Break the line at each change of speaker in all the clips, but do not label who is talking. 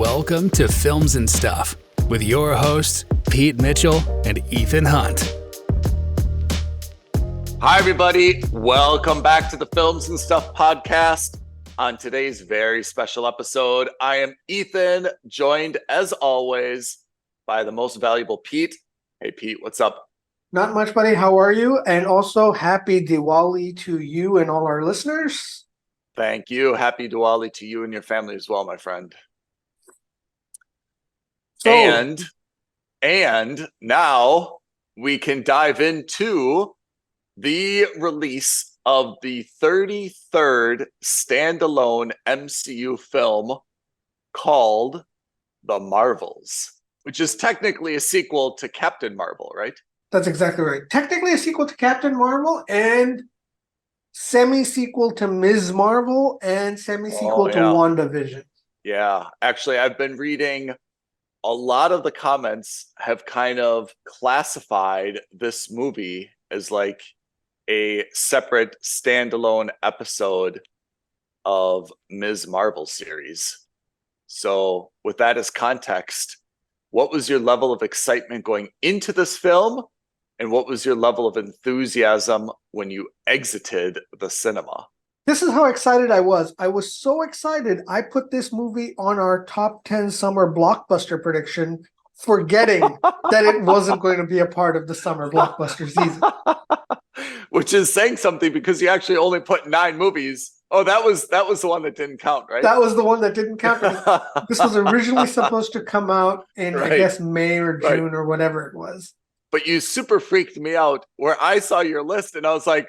Welcome to Films and Stuff with your hosts, Pete Mitchell and Ethan Hunt.
Hi, everybody. Welcome back to the Films and Stuff podcast. On today's very special episode, I am Ethan, joined as always by the most valuable Pete. Hey, Pete, what's up?
Not much, buddy. How are you? And also, happy Diwali to you and all our listeners.
Thank you. Happy Diwali to you and your family as well, my friend. And now we can dive into the release of the 33rd standalone MCU film called The Marvels, which is technically a sequel to Captain Marvel, right?
That's exactly right. Technically a sequel to Captain Marvel and semi-sequel to Ms. Marvel and semi-sequel to WandaVision.
Yeah, actually, I've been reading a lot of the comments have kind of classified this movie as like a separate standalone episode of Ms. Marvel series. So with that as context, what was your level of excitement going into this film? And what was your level of enthusiasm when you exited the cinema?
This is how excited I was. I was so excited, I put this movie on our top 10 summer blockbuster prediction, forgetting that it wasn't going to be a part of the summer blockbuster season.
Which is saying something because you actually only put 9 movies. Oh, that was the one that didn't count, right?
That was the one that didn't count. This was originally supposed to come out in, I guess, May or June or whatever it was.
But you super freaked me out where I saw your list and I was like,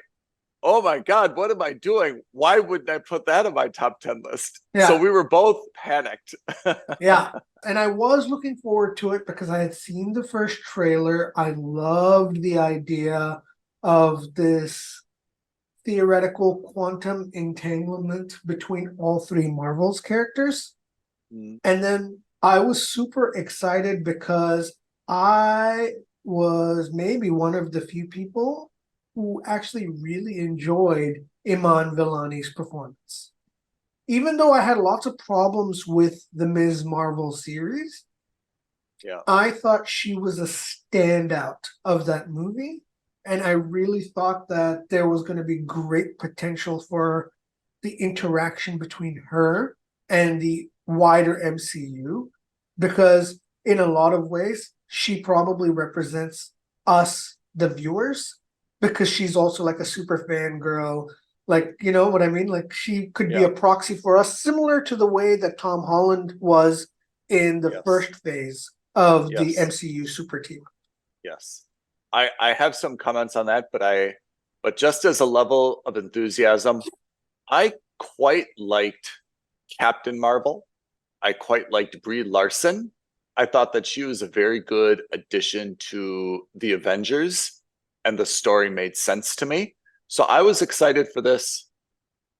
oh my God, what am I doing? Why wouldn't I put that on my top 10 list? Yeah. So we were both panicked.
Yeah. And I was looking forward to it because I had seen the first trailer. I loved the idea of this theoretical quantum entanglement between all 3 Marvel's characters. And then I was super excited because I was maybe one of the few people who actually really enjoyed Iman Vellani's performance. Even though I had lots of problems with the Ms. Marvel series, I thought she was a standout of that movie. And I really thought that there was going to be great potential for the interaction between her and the wider MCU, because in a lot of ways, she probably represents us, the viewers, because she's also like a super fangirl. Like, you know what I mean? Like she could be a proxy for us, similar to the way that Tom Holland was in the first phase of the MCU super team.
Yes. I have some comments on that, but just as a level of enthusiasm, I quite liked Captain Marvel. I quite liked Brie Larson. I thought that she was a very good addition to the Avengers, and the story made sense to me. So I was excited for this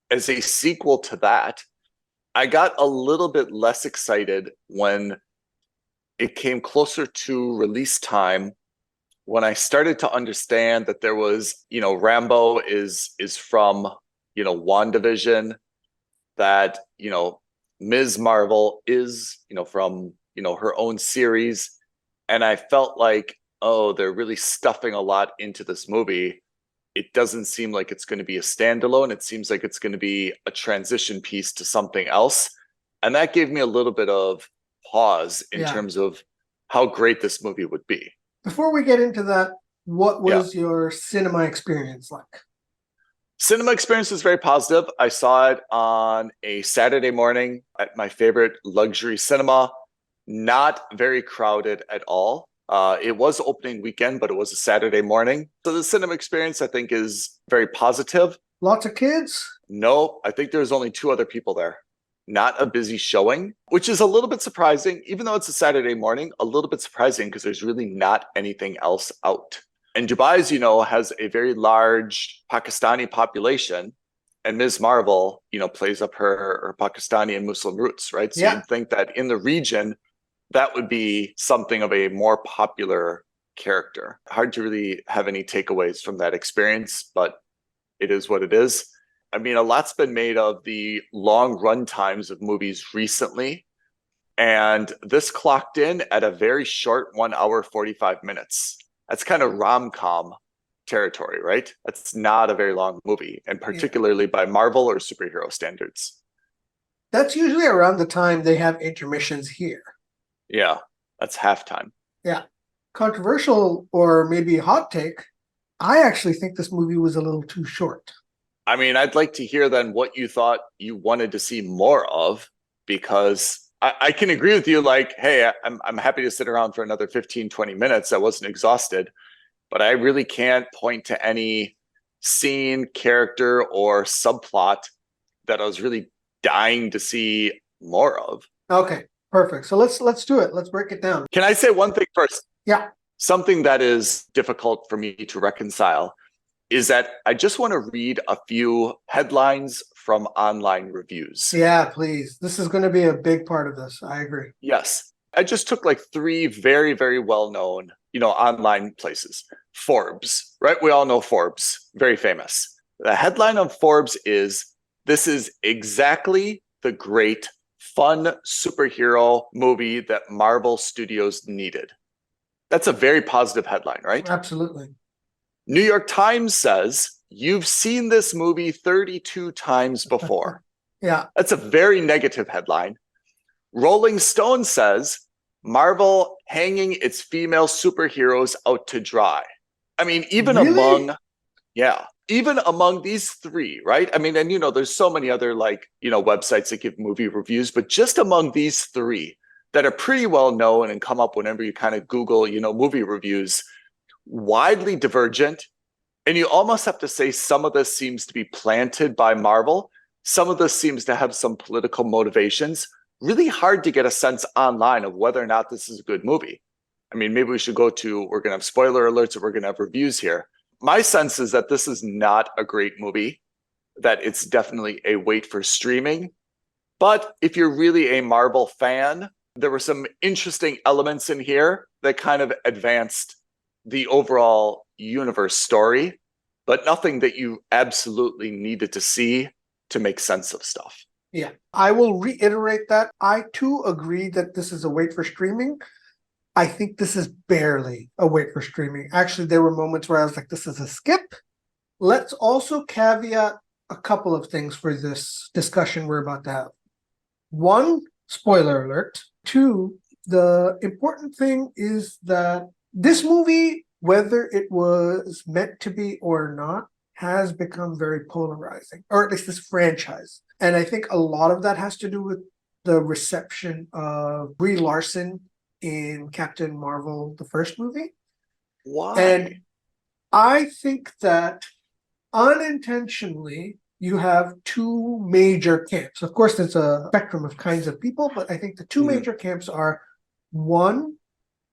as a sequel to that. I got a little bit less excited when it came closer to release time, when I started to understand that there was, Rambo is from, WandaVision, that, Ms. Marvel is, from, her own series. And I felt like, oh, they're really stuffing a lot into this movie. It doesn't seem like it's going to be a standalone. It seems like it's going to be a transition piece to something else. And that gave me a little bit of pause in terms of how great this movie would be.
Before we get into that, what was your cinema experience like?
Cinema experience was very positive. I saw it on a Saturday morning at my favorite luxury cinema. Not very crowded at all. It was opening weekend, but it was a Saturday morning. So the cinema experience, I think, is very positive.
Lots of kids?
No, I think there's only 2 other people there. Not a busy showing, which is a little bit surprising. Even though it's a Saturday morning, a little bit surprising because there's really not anything else out. And Dubai, as you know, has a very large Pakistani population. And Ms. Marvel, plays up her Pakistani and Muslim roots, right? So you'd think that in the region, that would be something of a more popular character. Hard to really have any takeaways from that experience, but it is what it is. I mean, a lot's been made of the long run times of movies recently. And this clocked in at a very short 1 hour, 45 minutes. That's kind of rom-com territory, right? That's not a very long movie, and particularly by Marvel or superhero standards.
That's usually around the time they have intermissions here.
Yeah, that's halftime.
Yeah. Controversial or maybe hot take, I actually think this movie was a little too short.
I mean, I'd like to hear then what you thought you wanted to see more of, because I can agree with you. Like, hey, I'm happy to sit around for another 15, 20 minutes. I wasn't exhausted, but I really can't point to any scene, character, or subplot that I was really dying to see more of.
Okay, perfect. So let's do it. Let's break it down.
Can I say one thing first?
Yeah.
Something that is difficult for me to reconcile is that I just want to read a few headlines from online reviews.
Yeah, please. This is going to be a big part of this. I agree.
Yes. I just took like 3 very, very well-known, online places. Forbes, right? We all know Forbes, very famous. The headline of Forbes is, "This is exactly the great, fun superhero movie that Marvel Studios needed." That's a very positive headline, right?
Absolutely.
New York Times says, "You've seen this movie 32 times before."
Yeah.
That's a very negative headline. Rolling Stone says, "Marvel hanging its female superheroes out to dry." I mean, even
Really?
even among these 3, right? I mean, and there's so many other websites that give movie reviews, but just among these 3 that are pretty well known and come up whenever you kind of Google, movie reviews, widely divergent. And you almost have to say some of this seems to be planted by Marvel. Some of this seems to have some political motivations. Really hard to get a sense online of whether or not this is a good movie. I mean, maybe we should we're going to have spoiler alerts, or we're going to have reviews here. My sense is that this is not a great movie, that it's definitely a wait for streaming. But if you're really a Marvel fan, there were some interesting elements in here that kind of advanced the overall universe story, but nothing that you absolutely needed to see to make sense of stuff.
Yeah, I will reiterate that. I too agree that this is a wait for streaming. I think this is barely a wait for streaming. Actually, there were moments where I was like, this is a skip. Let's also caveat a couple of things for this discussion we're about to have. 1, spoiler alert. 2, the important thing is that this movie, whether it was meant to be or not, has become very polarizing, or at least this franchise. And I think a lot of that has to do with the reception of Brie Larson in Captain Marvel, the first movie.
Why?
And I think that unintentionally, you have 2 major camps. Of course, there's a spectrum of kinds of people, but I think the 2 major camps are, 1,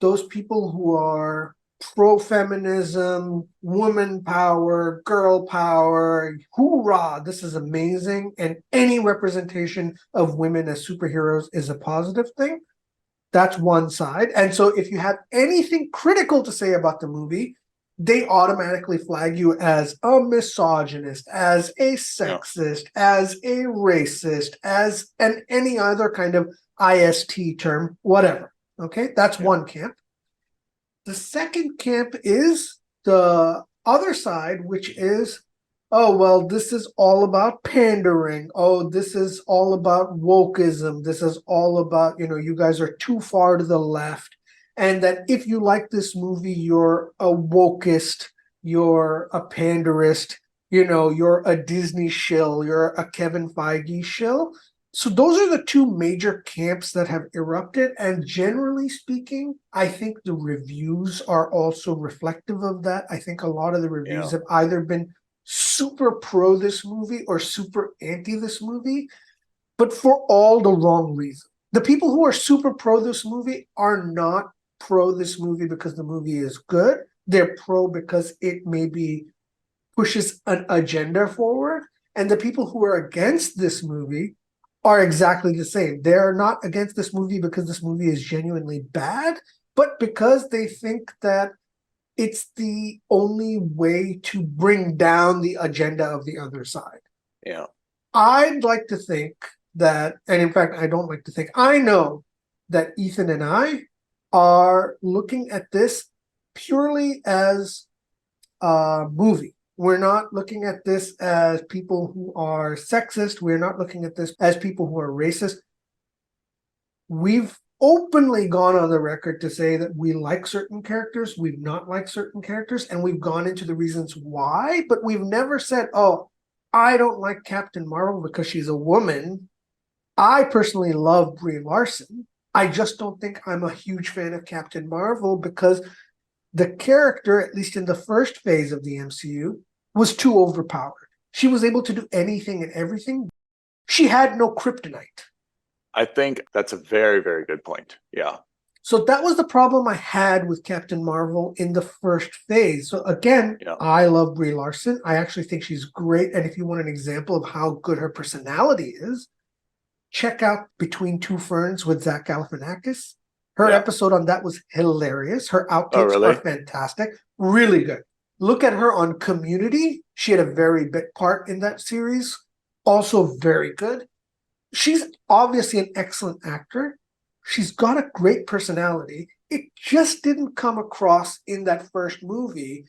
those people who are pro-feminism, woman power, girl power, hoorah, this is amazing, and any representation of women as superheroes is a positive thing. That's one side. And so if you have anything critical to say about the movie, they automatically flag you as a misogynist, as a sexist, as a racist, as any other kind of IST term, whatever. Okay, that's one camp. The second camp is the other side, which is, oh, well, this is all about pandering. Oh, this is all about wokeism. This is all about, you guys are too far to the left. And that if you like this movie, you're a wokeist, you're a panderist, you're a Disney shill, you're a Kevin Feige shill. So those are the 2 major camps that have erupted. And generally speaking, I think the reviews are also reflective of that. I think a lot of the reviews have either been super pro this movie or super anti this movie, but for all the wrong reasons. The people who are super pro this movie are not pro this movie because the movie is good. They're pro because it maybe pushes an agenda forward. And the people who are against this movie are exactly the same. They're not against this movie because this movie is genuinely bad, but because they think that it's the only way to bring down the agenda of the other side.
Yeah.
I'd like to think that, and in fact, I don't like to think, I know that Ethan and I are looking at this purely as a movie. We're not looking at this as people who are sexist. We're not looking at this as people who are racist. We've openly gone on the record to say that we like certain characters, we've not liked certain characters, and we've gone into the reasons why, but we've never said, oh, I don't like Captain Marvel because she's a woman. I personally love Brie Larson. I just don't think I'm a huge fan of Captain Marvel because the character, at least in the first phase of the MCU, was too overpowered. She was able to do anything and everything. She had no kryptonite.
I think that's a very, very good point. Yeah.
So that was the problem I had with Captain Marvel in the first phase. So again,
Yeah.
I love Brie Larson. I actually think she's great. And if you want an example of how good her personality is, check out Between Two Ferns with Zach Galifianakis. Her episode on that was hilarious. Her outtakes are fantastic. Really good. Look at her on Community. She had a very big part in that series. Also very good. She's obviously an excellent actor. She's got a great personality. It just didn't come across in that first movie.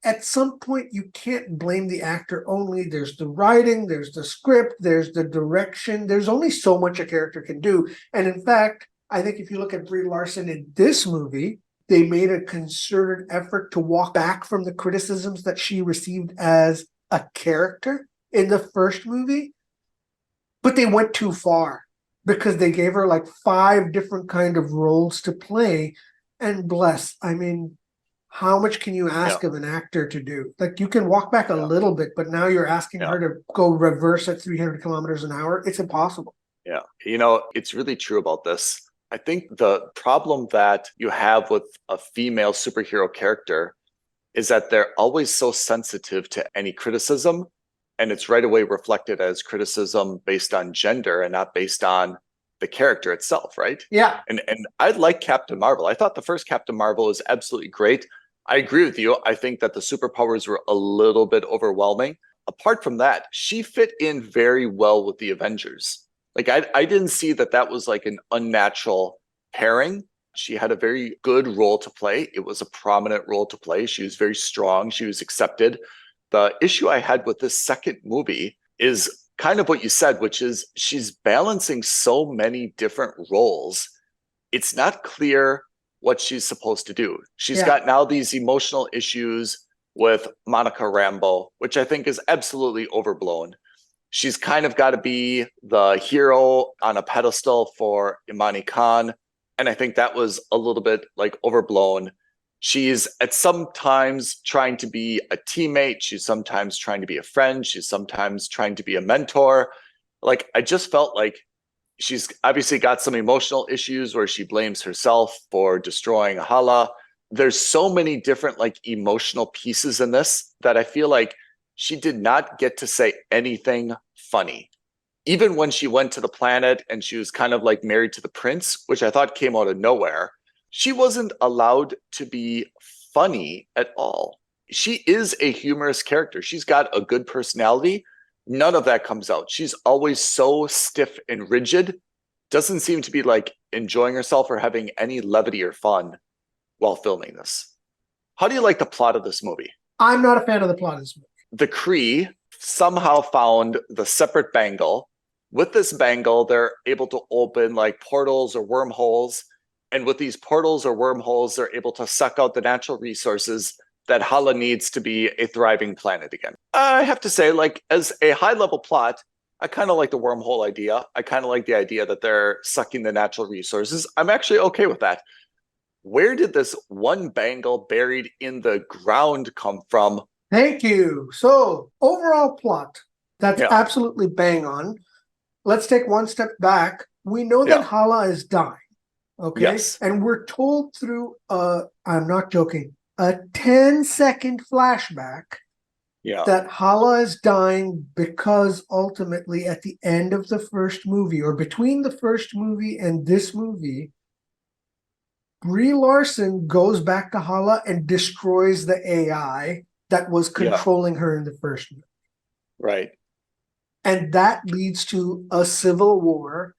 At some point, you can't blame the actor only. There's the writing, there's the script, there's the direction. There's only so much a character can do. And in fact, I think if you look at Brie Larson in this movie, they made a concerted effort to walk back from the criticisms that she received as a character in the first movie. But they went too far because they gave her like 5 different kind of roles to play. And bless, I mean, how much can you ask of an actor to do? Like, you can walk back a little bit, but now you're asking her to go reverse at 300 kilometers an hour. It's impossible.
Yeah. You know, it's really true about this. I think the problem that you have with a female superhero character is that they're always so sensitive to any criticism. And it's right away reflected as criticism based on gender and not based on the character itself, right?
Yeah.
And I like Captain Marvel. I thought the first Captain Marvel is absolutely great. I agree with you. I think that the superpowers were a little bit overwhelming. Apart from that, she fit in very well with the Avengers. Like, I didn't see that was like an unnatural pairing. She had a very good role to play. It was a prominent role to play. She was very strong. She was accepted. The issue I had with this second movie is kind of what you said, which is she's balancing so many different roles. It's not clear what she's supposed to do. She's got now these emotional issues with Monica Rambeau, which I think is absolutely overblown. She's kind of got to be the hero on a pedestal for Imani Khan. And I think that was a little bit like overblown. She's at sometimes trying to be a teammate. She's sometimes trying to be a friend. She's sometimes trying to be a mentor. Like, I just felt like she's obviously got some emotional issues where she blames herself for destroying Hala. There's so many different like emotional pieces in this that I feel like she did not get to say anything funny. Even when she went to the planet and she was kind of like married to the prince, which I thought came out of nowhere, she wasn't allowed to be funny at all. She is a humorous character. She's got a good personality. None of that comes out. She's always so stiff and rigid. Doesn't seem to be like enjoying herself or having any levity or fun while filming this. How do you like the plot of this movie?
I'm not a fan of the plot of this movie.
The Kree somehow found the separate bangle. With this bangle, they're able to open like portals or wormholes. And with these portals or wormholes, they're able to suck out the natural resources that Hala needs to be a thriving planet again. I have to say, like, as a high-level plot, I kind of like the wormhole idea. I kind of like the idea that they're sucking the natural resources. I'm actually okay with that. Where did this one bangle buried in the ground come from?
Thank you. So, overall plot, that's absolutely bang on. Let's take one step back. We know that Hala is dying. Okay.
Yes.
And we're told through I'm not joking, a 10-second flashback that Hala is dying because ultimately at the end of the first movie, or between the first movie and this movie, Brie Larson goes back to Hala and destroys the AI that was controlling her in the first movie.
Right.
And that leads to a civil war.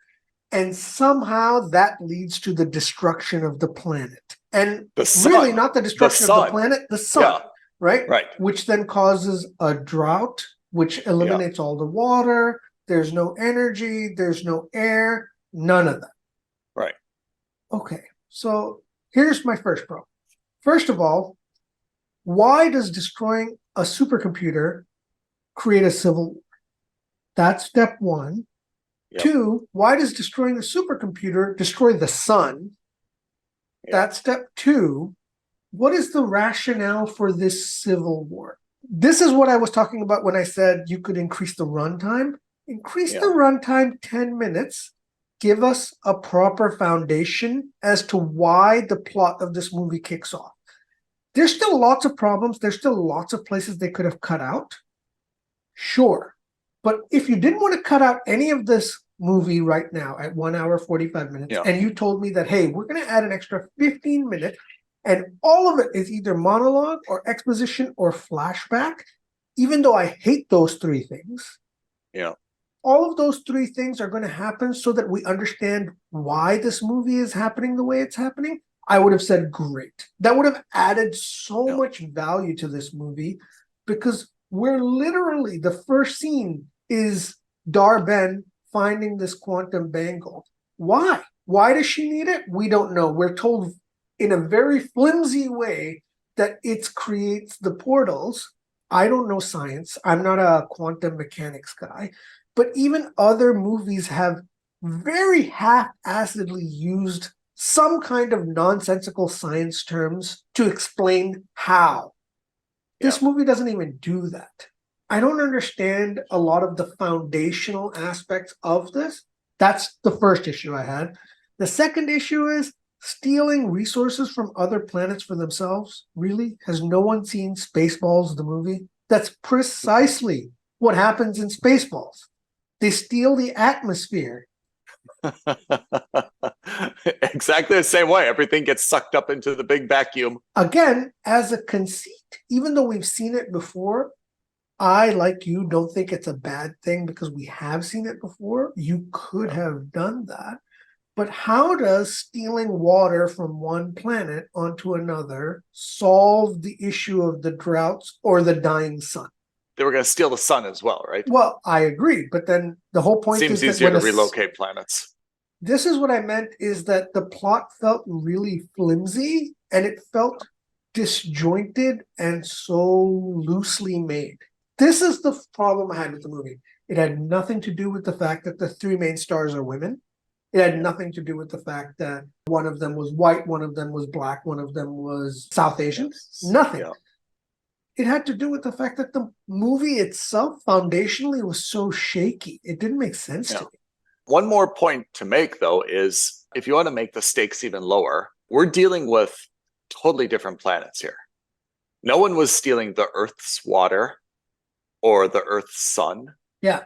and somehow that leads to the destruction of the planet. And
The sun.
really not the destruction of the
sun.
planet, the sun,
Yeah.
right?
Right.
Which then causes a drought, which eliminates all the water. There's no energy, there's no air, none of that.
Right.
Okay, so here's my first problem. First of all, why does destroying a supercomputer create a civil war? That's step one.
Yep.
Two, why does destroying the supercomputer destroy the sun?
Yep.
That's step two. What is the rationale for this civil war? This is what I was talking about when I said you could increase the runtime. Increase the runtime 10 minutes. Give us a proper foundation as to why the plot of this movie kicks off. There's still lots of problems. There's still lots of places they could have cut out. Sure. But if you didn't want to cut out any of this movie right now at 1 hour, 45 minutes, and you told me that, hey, we're going to add an extra 15 minutes, and all of it is either monologue or exposition or flashback, even though I hate those three things.
Yeah.
All of those three things are going to happen so that we understand why this movie is happening the way it's happening. I would have said great. That would have added so much value to this movie, because we're literally, the first scene is Dar-Ben finding this quantum bangle. Why? Why does she need it? We don't know. We're told in a very flimsy way that it creates the portals. I don't know science. I'm not a quantum mechanics guy. But even other movies have very half-assedly used some kind of nonsensical science terms to explain how. This movie doesn't even do that. I don't understand a lot of the foundational aspects of this. That's the first issue I had. The second issue is stealing resources from other planets for themselves. Really? Has no one seen Spaceballs, the movie? That's precisely what happens in Spaceballs. They steal the atmosphere.
Exactly the same way. Everything gets sucked up into the big vacuum.
Again, as a conceit, even though we've seen it before, I, like you, don't think it's a bad thing because we have seen it before. You could have done that. But how does stealing water from one planet onto another solve the issue of the droughts or the dying sun?
They were going to steal the sun as well, right?
Well, I agree. But then the whole point
Seems
is
easier
that
to relocate planets.
This is what I meant, is that the plot felt really flimsy and it felt disjointed and so loosely made. This is the problem I had with the movie. It had nothing to do with the fact that the three main stars are women. It had nothing to do with the fact that one of them was white, one of them was black, one of them was South Asian. Nothing. Yeah. It had to do with the fact that the movie itself foundationally was so shaky. It didn't make sense to me.
One more point to make, though, is if you want to make the stakes even lower, we're dealing with totally different planets here. No one was stealing the Earth's water or the Earth's sun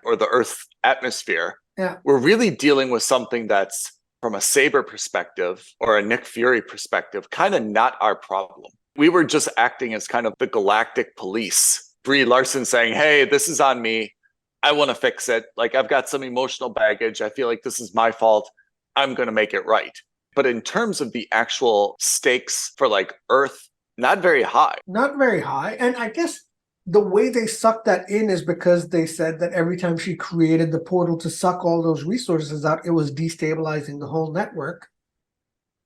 or the Earth's atmosphere.
Yeah.
We're really dealing with something that's, from a Saber perspective or a Nick Fury perspective, kind of not our problem. We were just acting as kind of the galactic police. Brie Larson saying, hey, this is on me. I want to fix it. Like, I've got some emotional baggage. I feel like this is my fault. I'm going to make it right. But in terms of the actual stakes for like Earth, not very high.
Not very high. And I guess the way they sucked that in is because they said that every time she created the portal to suck all those resources out, it was destabilizing the whole network.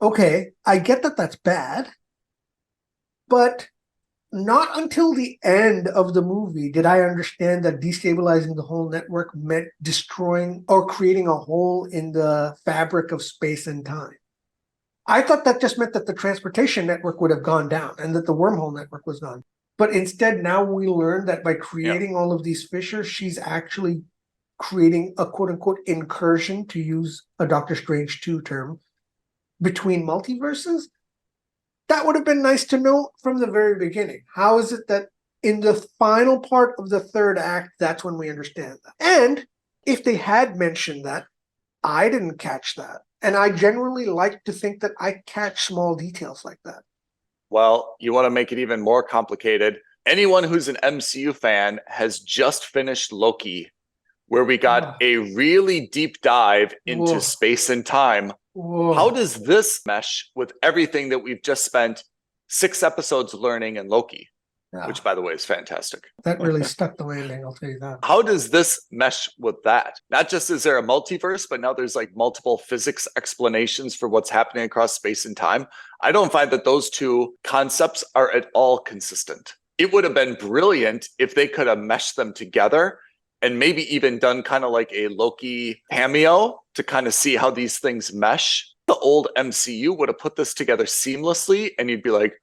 Okay, I get that that's bad. But not until the end of the movie did I understand that destabilizing the whole network meant destroying or creating a hole in the fabric of space and time. I thought that just meant that the transportation network would have gone down and that the wormhole network was gone. But instead, now we learn that by creating all of these fissures, she's actually creating a quote-unquote incursion, to use a Doctor Strange 2 term, between multiverses. That would have been nice to know from the very beginning. How is it that in the final part of the third act, that's when we understand that? And if they had mentioned that, I didn't catch that. And I generally like to think that I catch small details like that.
Well, you want to make it even more complicated. Anyone who's an MCU fan has just finished Loki, where we got a really deep dive into
Whoa.
space and time.
Whoa.
How does this mesh with everything that we've just spent 6 episodes learning in Loki, which, by the way, is fantastic?
That really stuck the landing, I'll tell you that.
How does this mesh with that? Not just is there a multiverse, but now there's like multiple physics explanations for what's happening across space and time. I don't find that those two concepts are at all consistent. It would have been brilliant if they could have meshed them together and maybe even done kind of like a Loki cameo to kind of see how these things mesh. The old MCU would have put this together seamlessly, and you'd be like,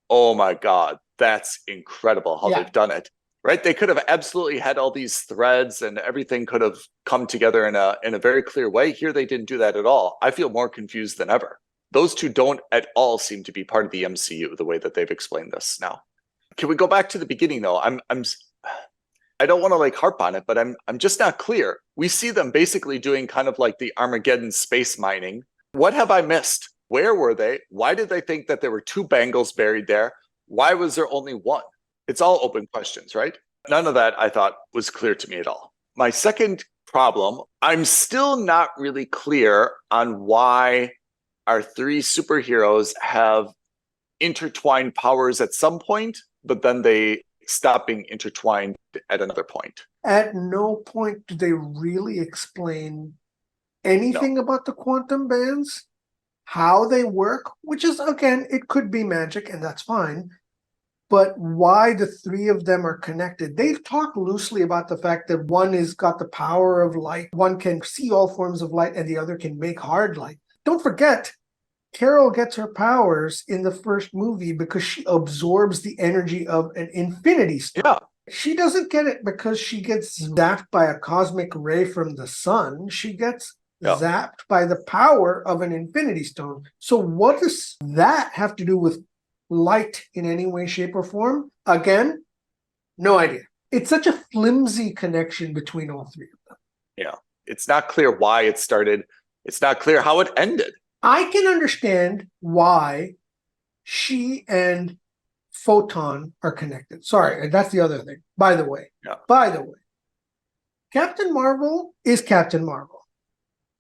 oh my God, that's incredible how they've done it. Right? They could have absolutely had all these threads and everything could have come together in a very clear way. Here, they didn't do that at all. I feel more confused than ever. Those two don't at all seem to be part of the MCU, the way that they've explained this now. Can we go back to the beginning though? I don't want to like harp on it, but I'm just not clear. We see them basically doing kind of like the Armageddon space mining. What have I missed? Where were they? Why did they think that there were 2 bangles buried there? Why was there only one? It's all open questions, right? None of that I thought was clear to me at all. My second problem, I'm still not really clear on why our 3 superheroes have intertwined powers at some point, but then they stop being intertwined at another point.
At no point do they really explain anything about the quantum bands, how they work, which is, again, it could be magic and that's fine. But why the 3 of them are connected. They've talked loosely about the fact that one has got the power of light, one can see all forms of light, and the other can make hard light. Don't forget, Carol gets her powers in the first movie because she absorbs the energy of an infinity stone.
Yeah.
She doesn't get it because she gets zapped by a cosmic ray from the sun. She gets zapped by the power of an infinity stone. So what does that have to do with light in any way, shape, or form? Again, no idea. It's such a flimsy connection between all 3 of them.
Yeah. It's not clear why it started. It's not clear how it ended.
I can understand why she and Photon are connected. Sorry, that's the other thing. By the way, Captain Marvel is Captain Marvel.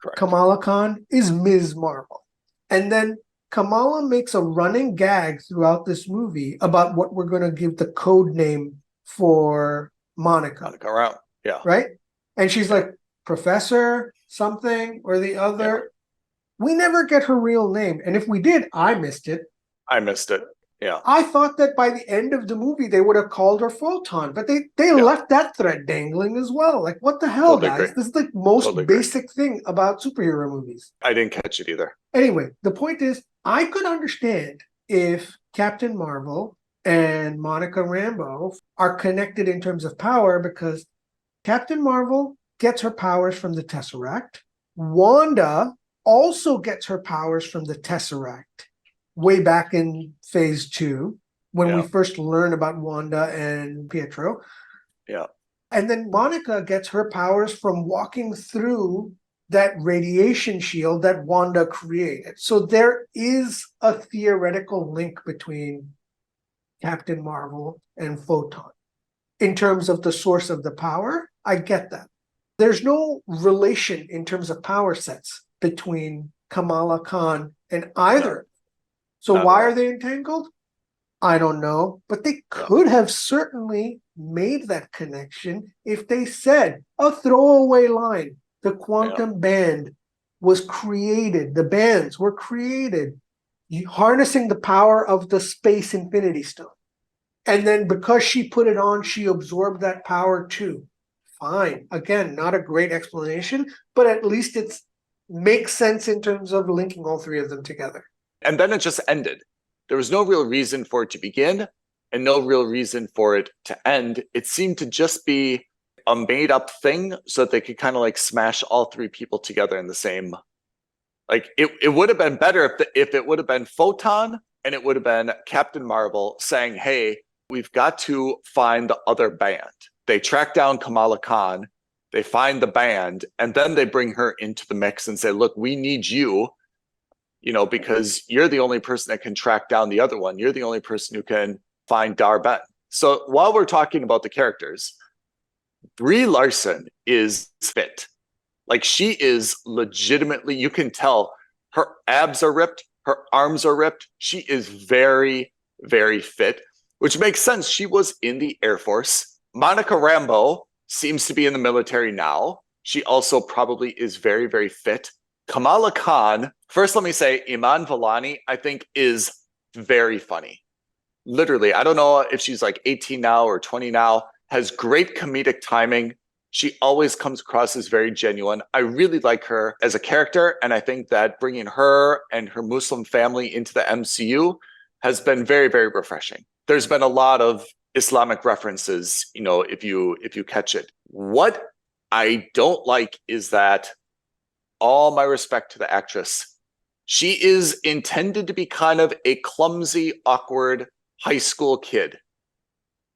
Correct.
Kamala Khan is Ms. Marvel. And then Kamala makes a running gag throughout this movie about what we're going to give the code name for Monica.
Monica Round. Yeah.
Right? And she's like, Professor something or the other. Yeah. We never get her real name. And if we did, I missed it.
Yeah.
I thought that by the end of the movie, they would have called her Photon, but they left that thread dangling as well. Like, what the hell, guys? Agree. This is the most basic thing about superhero movies.
I didn't catch it either.
Anyway, the point is, I could understand if Captain Marvel and Monica Rambeau are connected in terms of power because Captain Marvel gets her powers from the Tesseract. Wanda also gets her powers from the Tesseract way back in phase 2 when we first learn about Wanda and Pietro.
Yeah.
And then Monica gets her powers from walking through that radiation shield that Wanda created. So there is a theoretical link between Captain Marvel and Photon. In terms of the source of the power, I get that. There's no relation in terms of power sets between Kamala Khan and either. So why are they entangled? I don't know. But they could have certainly made that connection if they said a throwaway line. The quantum band was created. The bands were created harnessing the power of the space infinity stone. And then because she put it on, she absorbed that power too. Fine. Again, not a great explanation, but at least it makes sense in terms of linking all 3 of them together.
And then it just ended. There was no real reason for it to begin and no real reason for it to end. It seemed to just be a made up thing so that they could kind of like smash all 3 people together in the same. Like it would have been better if it would have been Photon and it would have been Captain Marvel saying, hey, we've got to find the other band. They track down Kamala Khan, they find the band, and then they bring her into the mix and say, look, we need you, because you're the only person that can track down the other one. You're the only person who can find Dar-Ben. So while we're talking about the characters, Brie Larson is fit. Like she is legitimately, you can tell her abs are ripped, her arms are ripped. She is very, very fit, which makes sense. She was in the Air Force. Monica Rambeau seems to be in the military now. She also probably is very, very fit. Kamala Khan, first let me say, Iman Vellani, I think is very funny. Literally, I don't know if she's like 18 now or 20 now, has great comedic timing. She always comes across as very genuine. I really like her as a character, and I think that bringing her and her Muslim family into the MCU has been very, very refreshing. There's been a lot of Islamic references, if you catch it. What I don't like is that, all my respect to the actress, she is intended to be kind of a clumsy, awkward high school kid.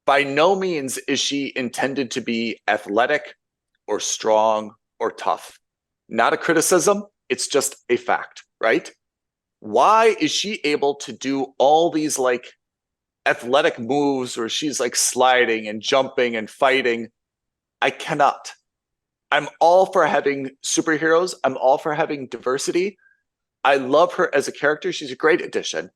By no means is she intended to be athletic or strong or tough. Not a criticism, it's just a fact, right? Why is she able to do all these like athletic moves where she's like sliding and jumping and fighting? I cannot. I'm all for having superheroes. I'm all for having diversity. I love her as a character. She's a great addition.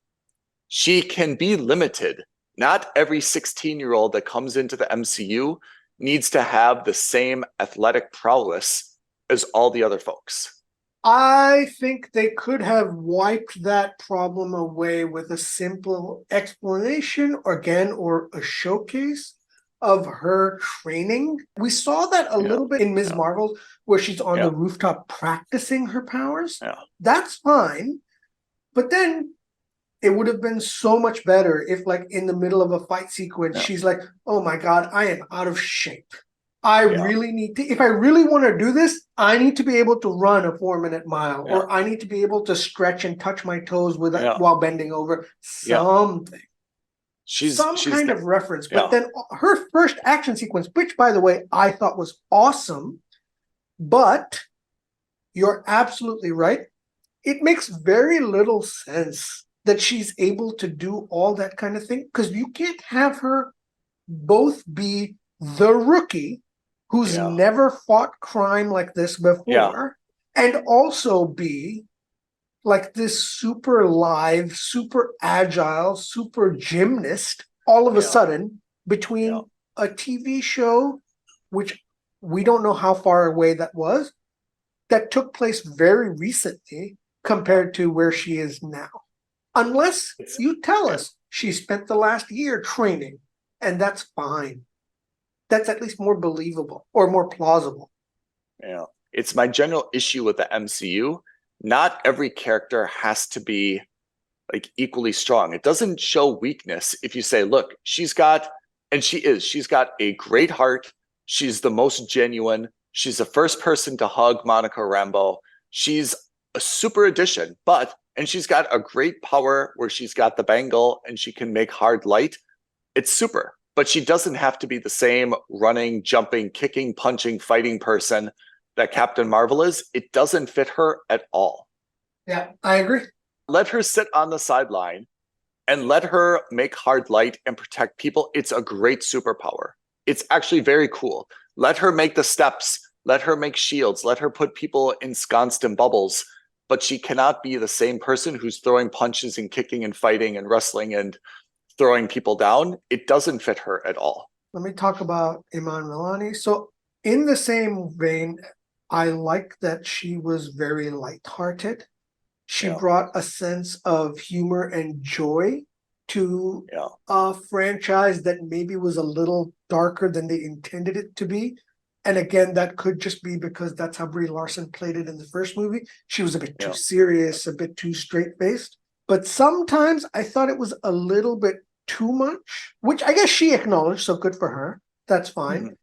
She can be limited. Not every 16-year-old that comes into the MCU needs to have the same athletic prowess as all the other folks.
I think they could have wiped that problem away with a simple explanation, again, or a showcase of her training. We saw that a little bit in Ms. Marvel, where she's on the rooftop practicing her powers.
Yeah.
That's fine. But then it would have been so much better if, like, in the middle of a fight sequence, she's like, oh my God, I am out of shape. I really need to, if I really want to do this, I need to be able to run a 4-minute mile, or I need to be able to stretch and touch my toes with while bending over. Something. She's kind of reference. But then her first action sequence, which, by the way, I thought was awesome, but you're absolutely right. It makes very little sense that she's able to do all that kind of thing, because you can't have her both be the rookie who's never fought crime like this before and also be like this super live, super agile, super gymnast all of a sudden between a TV show, which we don't know how far away that was, that took place very recently compared to where she is now. Unless you tell us she spent the last year training, and that's fine. That's at least more believable or more plausible.
Yeah. It's my general issue with the MCU. Not every character has to be like equally strong. It doesn't show weakness if you say, look, she's got a great heart. She's the most genuine. She's the first person to hug Monica Rambeau. She's a super addition, and she's got a great power where she's got the bangle and she can make hard light. It's super, but she doesn't have to be the same running, jumping, kicking, punching, fighting person that Captain Marvel is. It doesn't fit her at all.
Yeah, I agree.
Let her sit on the sideline and let her make hard light and protect people. It's a great superpower. It's actually very cool. Let her make the steps. Let her make shields. Let her put people ensconced in bubbles. But she cannot be the same person who's throwing punches and kicking and fighting and wrestling and throwing people down. It doesn't fit her at all.
Let me talk about Iman Vellani. So in the same vein, I like that she was very lighthearted. She brought a sense of humor and joy to a franchise that maybe was a little darker than they intended it to be. And again, that could just be because that's how Brie Larson played it in the first movie. She was a bit too serious, a bit too straight-faced. But sometimes I thought it was a little bit too much, which I guess she acknowledged, so good for her. That's fine. Mm-hmm.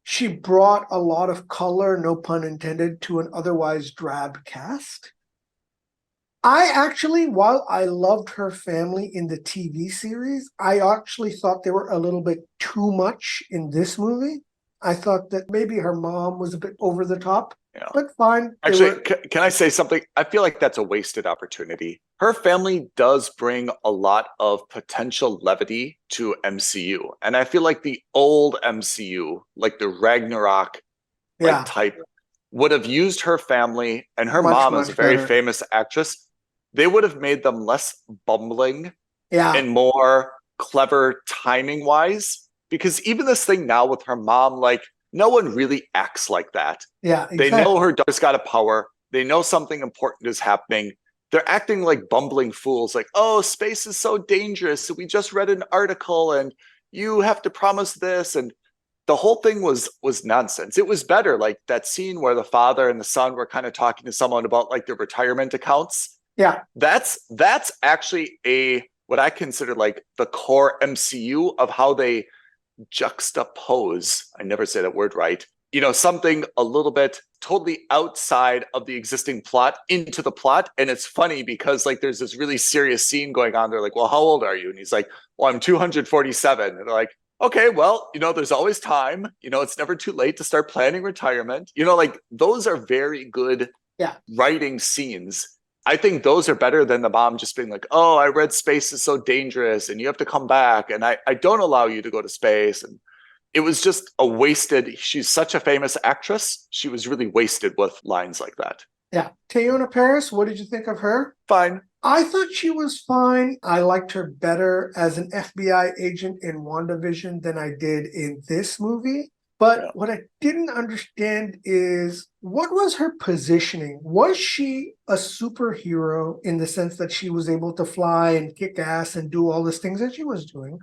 She brought a lot of color, no pun intended, to an otherwise drab cast. I actually, while I loved her family in the TV series, I actually thought they were a little bit too much in this movie. I thought that maybe her mom was a bit over the top,
Yeah.
but fine.
Actually, can I say something? I feel like that's a wasted opportunity. Her family does bring a lot of potential levity to MCU. And I feel like the old MCU, like the Ragnarok
Yeah,
type, would have used her family, and her
much,
mom is a
much
very
better.
famous actress. They would have made them less bumbling
Yeah,
and more clever timing wise. Because even this thing now with her mom, like, no one really acts like that.
yeah,
They know
exactly.
her daughter's got a power. They know something important is happening. They're acting like bumbling fools, like, oh, space is so dangerous. We just read an article and you have to promise this. And the whole thing was nonsense. It was better, like that scene where the father and the son were kind of talking to someone about like their retirement accounts.
Yeah,
That's actually a what I consider like the core MCU of how they juxtapose, I never say that word right, something a little bit totally outside of the existing plot into the plot. And it's funny because like there's this really serious scene going on. They're like, well, how old are you? And he's like, well, I'm 247. And they're like, okay, well, there's always time. It's never too late to start planning retirement. Like those are very good
yeah,
writing scenes. I think those are better than the mom just being like, oh, I read space is so dangerous and you have to come back. And I don't allow you to go to space. And it was just a wasted, she's such a famous actress. She was really wasted with lines like that.
yeah. Teyona Paris, what did you think of her?
Fine.
I thought she was fine. I liked her better as an FBI agent in WandaVision than I did in this movie. But
Yeah.
what I didn't understand is what was her positioning? Was she a superhero in the sense that she was able to fly and kick ass and do all these things that she was doing?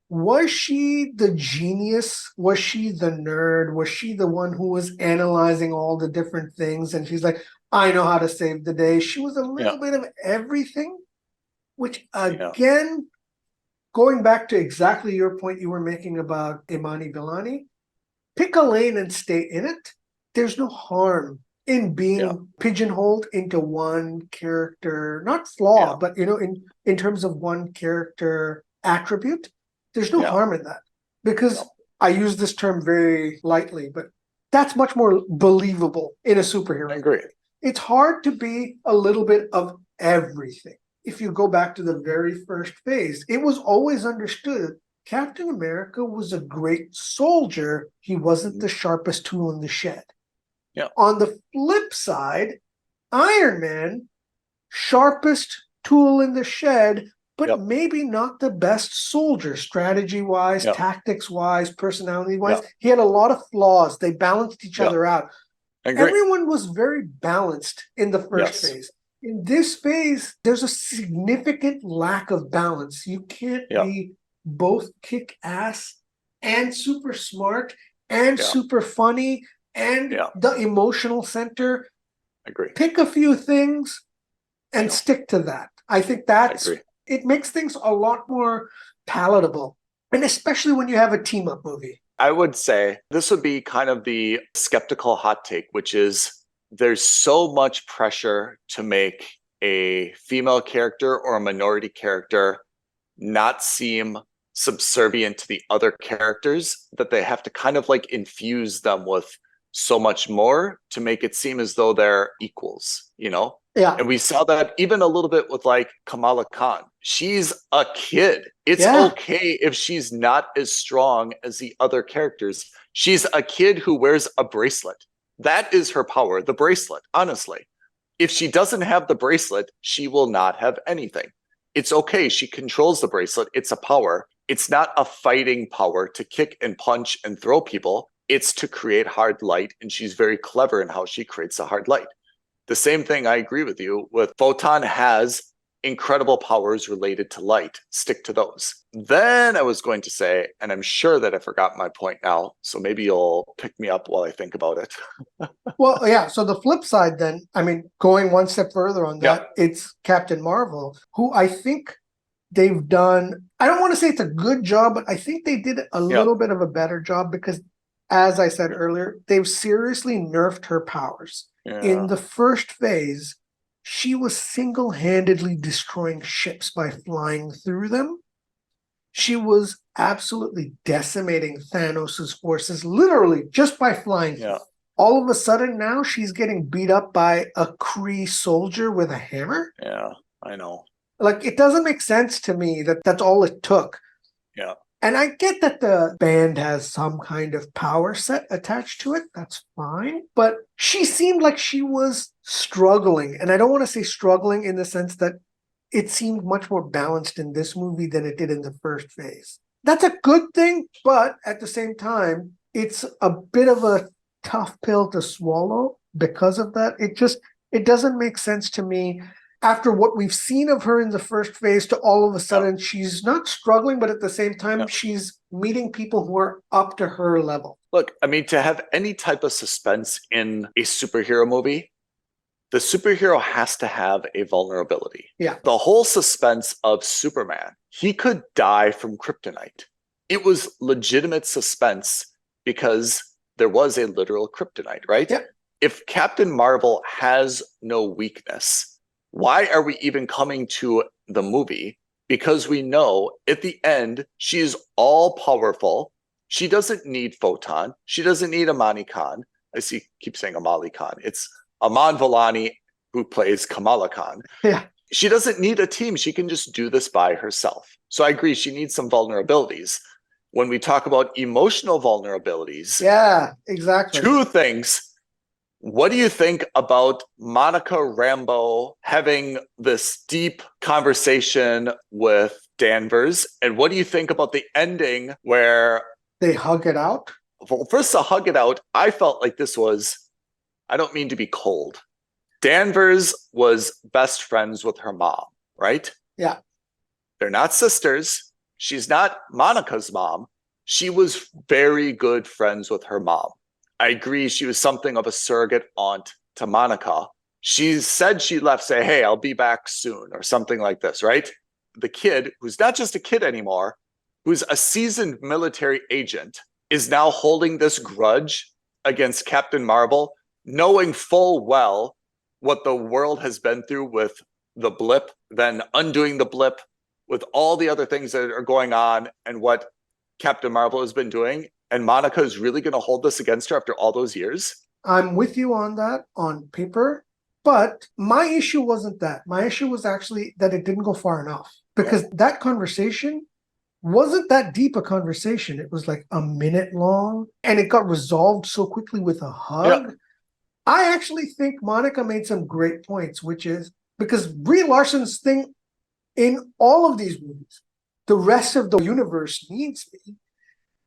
Was she the genius? Was she the nerd? Was she the one who was analyzing all the different things? And she's like, I know how to save the day. She was a
Yeah.
little bit of everything, which
Yeah.
again, going back to exactly your point you were making about Imani Villani, pick a lane and stay in it. There's no harm in being
Yeah.
pigeonholed into one character, not flaw,
Yeah.
but in terms of one character attribute. There's no
Yeah.
harm in that because
No.
I use this term very lightly, but that's much more believable in a
I
superhero.
agree.
It's hard to be a little bit of everything. If you go back to the very first phase, it was always understood Captain America was a great soldier. He wasn't the sharpest tool in the shed.
Yeah.
On the flip side, Iron Man, sharpest tool in the shed, but
Yep.
maybe not the best soldier, strategy-wise,
Yep.
tactics-wise, personality-wise.
Yep.
He had a lot of flaws. They balanced each
Yep.
other out.
I agree.
Everyone was very balanced in the first
Yes.
phase. In this phase, there's a significant lack of balance. You can't
Yeah.
be both kick ass and super smart and
Yeah.
super funny and
Yeah.
the emotional center.
I agree.
Pick a few things and
Yeah.
stick to that. I think
I agree.
it makes things a lot more palatable. And especially when you have a team up movie.
I would say this would be kind of the skeptical hot take, which is there's so much pressure to make a female character or a minority character not seem subservient to the other characters that they have to kind of like infuse them with so much more to make it seem as though they're equals,
Yeah.
And we saw that even a little bit with like Kamala Khan. She's a kid. It's
Yeah.
okay if she's not as strong as the other characters. She's a kid who wears a bracelet. That is her power, the bracelet, honestly. If she doesn't have the bracelet, she will not have anything. It's okay. She controls the bracelet. It's a power. It's not a fighting power to kick and punch and throw people. It's to create hard light. And she's very clever in how she creates a hard light. The same thing, I agree with you, with Photon has incredible powers related to light. Stick to those. Then I was going to say, and I'm sure that I forgot my point now, so maybe you'll pick me up while I think about it.
Well, yeah. So the flip side then, I mean, going one step further on that, it's Captain Marvel, who I think they've done, I don't want to say it's a good job, but I think they did a little bit of a better job because, as I said earlier, they've seriously nerfed her powers.
Yeah.
In the first phase, she was single-handedly destroying ships by flying through them. She was absolutely decimating Thanos' forces, literally just by flying.
Yeah.
All of a sudden now she's getting beat up by a Kree soldier with a hammer.
Yeah, I know.
Like, it doesn't make sense to me that that's all it took.
Yeah.
And I get that the band has some kind of power set attached to it. That's fine. But she seemed like she was struggling. And I don't want to say struggling in the sense that it seemed much more balanced in this movie than it did in the first phase. That's a good thing, but at the same time, it's a bit of a tough pill to swallow because of that. It doesn't make sense to me after what we've seen of her in the first phase to all of a sudden she's not struggling, but at the same time she's meeting people who are up to her level.
Look, I mean, to have any type of suspense in a superhero movie, the superhero has to have a vulnerability.
Yeah.
The whole suspense of Superman, he could die from kryptonite. It was legitimate suspense because there was a literal kryptonite, right?
Yeah.
If Captain Marvel has no weakness, why are we even coming to the movie? Because we know at the end, she's all powerful. She doesn't need Photon. She doesn't need Amani Khan. Keep saying Amali Khan. It's Aman Vellani who plays Kamala Khan.
Yeah.
She doesn't need a team. She can just do this by herself. So I agree, she needs some vulnerabilities. When we talk about emotional vulnerabilities,
yeah, exactly.
Two things. What do you think about Monica Rambeau having this deep conversation with Danvers? And what do you think about the ending where
they hug it out?
Well, first to hug it out, I felt like this was, I don't mean to be cold. Danvers was best friends with her mom, right?
Yeah.
They're not sisters. She's not Monica's mom. She was very good friends with her mom. I agree, she was something of a surrogate aunt to Monica. She said she left, say, hey, I'll be back soon, or something like this, right? The kid, who's not just a kid anymore, who's a seasoned military agent, is now holding this grudge against Captain Marvel, knowing full well what the world has been through with the blip, then undoing the blip, with all the other things that are going on, and what Captain Marvel has been doing. And Monica is really going to hold this against her after all those years?
I'm with you on that on paper, but my issue wasn't that. My issue was actually that it didn't go far enough, because that conversation wasn't that deep a conversation. It was like a minute long, and it got resolved so quickly with a hug. Yeah. I actually think Monica made some great points, which is because Brie Larson's thing in all of these movies, the rest of the universe needs me.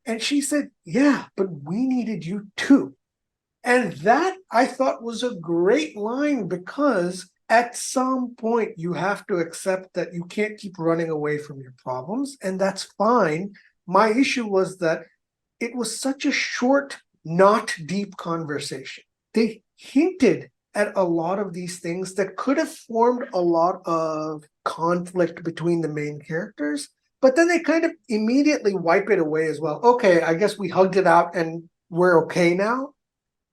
And she said, yeah, but we needed you too. And that, I thought, was a great line, because at some point you have to accept that you can't keep running away from your problems, and that's fine. My issue was that it was such a short, not deep conversation. They hinted at a lot of these things that could have formed a lot of conflict between the main characters, but then they kind of immediately wipe it away as well. Okay, I guess we hugged it out and we're okay now.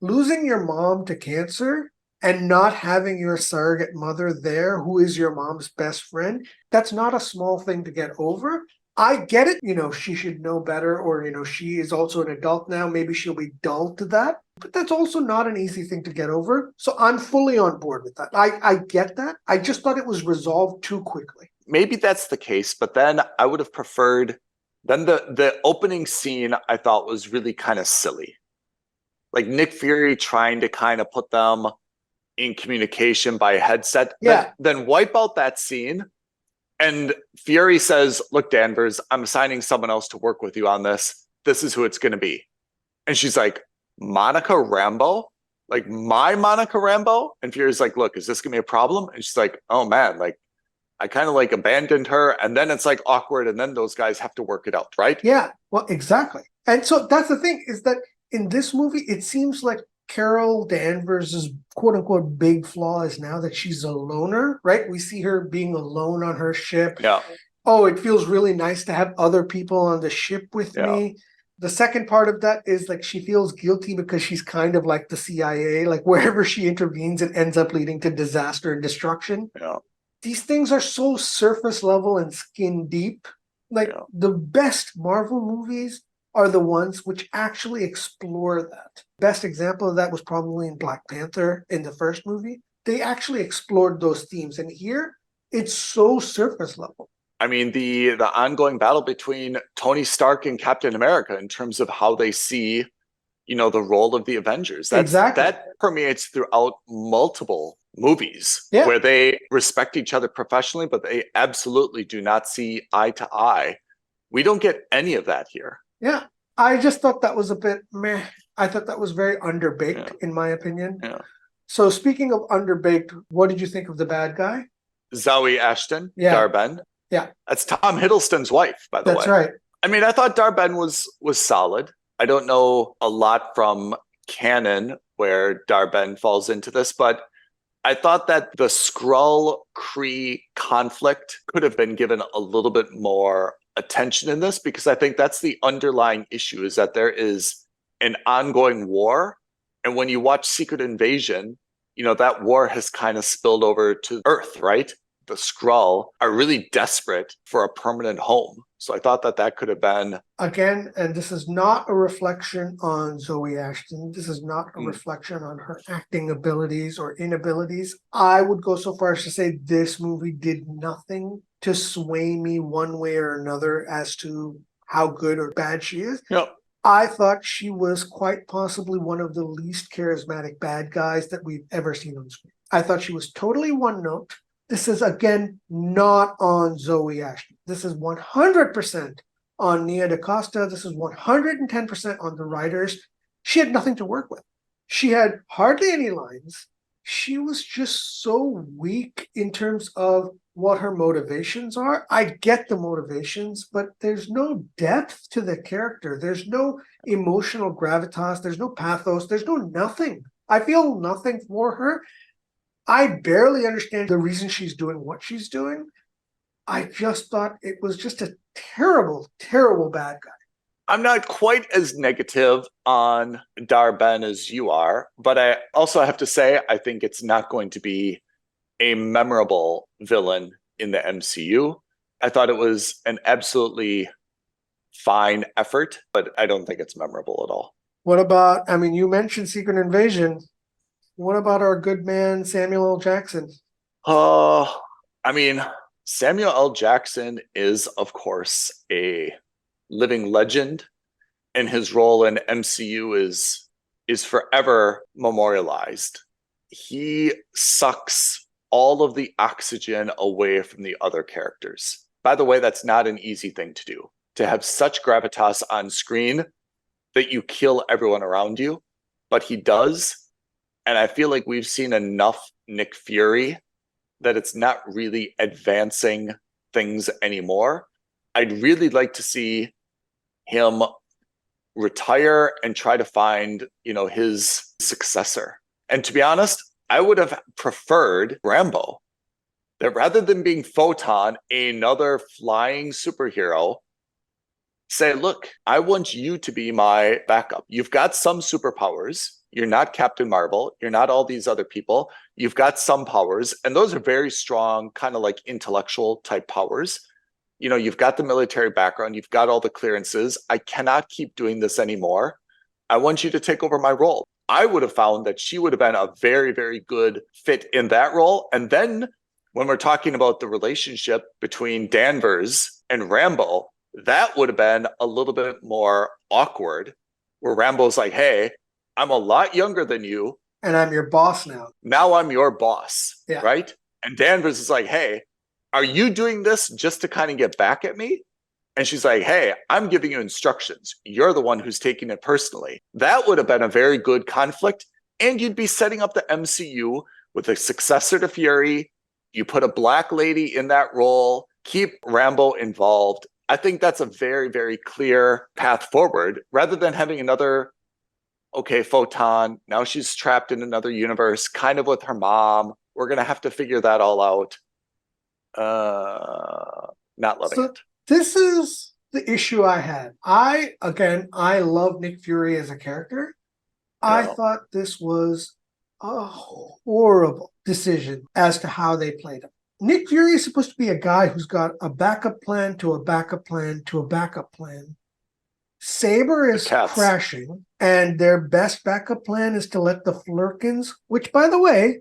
Losing your mom to cancer and not having your surrogate mother there, who is your mom's best friend, that's not a small thing to get over. I get it, she should know better, or, she is also an adult now. Maybe she'll be dull to that, but that's also not an easy thing to get over. So I'm fully on board with that. I get that. I just thought it was resolved too quickly.
Maybe that's the case, but then I would have preferred, then the opening scene I thought was really kind of silly. Like Nick Fury trying to kind of put them in communication by a headset.
Yeah.
Then wipe out that scene. And Fury says, look, Danvers, I'm assigning someone else to work with you on this. This is who it's going to be. And she's like, Monica Rambeau? Like my Monica Rambeau? And Fury's like, look, is this going to be a problem? And she's like, oh man, like I kind of like abandoned her. And then it's like awkward. And then those guys have to work it out, right?
Yeah, well, exactly. And so that's the thing, is that in this movie, it seems like Carol Danvers' quote unquote big flaw is now that she's a loner, right? We see her being alone on her ship.
Yeah.
Oh, it feels really nice to have other people on the ship with me. The second part of that is like she feels guilty because she's kind of like the CIA, like wherever she intervenes, it ends up leading to disaster and destruction.
Yeah.
These things are so surface level and skin deep Like
Yeah.
the best Marvel movies are the ones which actually explore that. Best example of that was probably in Black Panther in the first movie. They actually explored those themes, and here it's so surface level.
I mean, the ongoing battle between Tony Stark and Captain America in terms of how they see, the role of the Avengers.
Exactly.
That permeates throughout multiple movies
Yeah.
where they respect each other professionally, but they absolutely do not see eye to eye. We don't get any of that here.
Yeah. I just thought that was a bit meh. I thought that was very underbaked, in my opinion.
Yeah.
So speaking of underbaked, what did you think of the bad guy?
Zoe Ashton,
Yeah.
Dar-Ben.
Yeah.
That's Tom Hiddleston's wife, by the way.
That's right.
I mean, I thought Dar-Ben was solid. I don't know a lot from canon where Dar-Ben falls into this, but I thought that the Skrull-Kree conflict could have been given a little bit more attention in this, because I think that's the underlying issue, is that there is an ongoing war. And when you watch Secret Invasion, that war has kind of spilled over to Earth, right? The Skrull are really desperate for a permanent home. So I thought that could have been...
Again, and this is not a reflection on Zoe Ashton. This is not a reflection on her acting abilities or inabilities. I would go so far as to say this movie did nothing to sway me one way or another as to how good or bad she is.
Yep.
I thought she was quite possibly one of the least charismatic bad guys that we've ever seen on screen. I thought she was totally one note. This is, again, not on Zoe Ashton. This is 100% on Nia DaCosta. This is 110% on the writers. She had nothing to work with. She had hardly any lines. She was just so weak in terms of what her motivations are. I get the motivations, but there's no depth to the character. There's no emotional gravitas. There's no pathos. There's no nothing. I feel nothing for her. I barely understand the reason she's doing what she's doing. I just thought it was just a terrible, terrible bad guy.
I'm not quite as negative on Dar-Ben as you are, but I also have to say I think it's not going to be a memorable villain in the MCU. I thought it was an absolutely fine effort, but I don't think it's memorable at all.
What about, you mentioned Secret Invasion. What about our good man, Samuel L. Jackson?
Samuel L. Jackson is, of course, a living legend, and his role in MCU is forever memorialized. He sucks all of the oxygen away from the other characters. By the way, that's not an easy thing to do, to have such gravitas on screen that you kill everyone around you, but he does. And I feel like we've seen enough Nick Fury that it's not really advancing things anymore. I'd really like to see him retire and try to find, his successor. And to be honest, I would have preferred Rambo, that rather than being Photon, another flying superhero, say, look, I want you to be my backup. You've got some superpowers. You're not Captain Marvel. You're not all these other people. You've got some powers, and those are very strong, kind of like intellectual type powers. You've got the military background. You've got all the clearances. I cannot keep doing this anymore. I want you to take over my role. I would have found that she would have been a very, very good fit in that role. And then when we're talking about the relationship between Danvers and Rambo, that would have been a little bit more awkward, where Rambo's like, hey, I'm a lot younger than you.
And I'm your boss now.
Now I'm your boss,
yeah.
Right? And Danvers is like, hey, are you doing this just to kind of get back at me? And she's like, hey, I'm giving you instructions. You're the one who's taking it personally. That would have been a very good conflict. And you'd be setting up the MCU with a successor to Fury. You put a black lady in that role, keep Rambo involved. I think that's a very, very clear path forward, rather than having another, okay, Photon, now she's trapped in another universe, kind of with her mom. We're going to have to figure that all out. Not loving it.
This is the issue I had. I love Nick Fury as a character. Yeah. I thought this was a horrible decision as to how they played him. Nick Fury is supposed to be a guy who's got a backup plan to a backup plan to a backup plan. Saber is crashing, and their best backup plan is to let the Flurkins, which, by the way,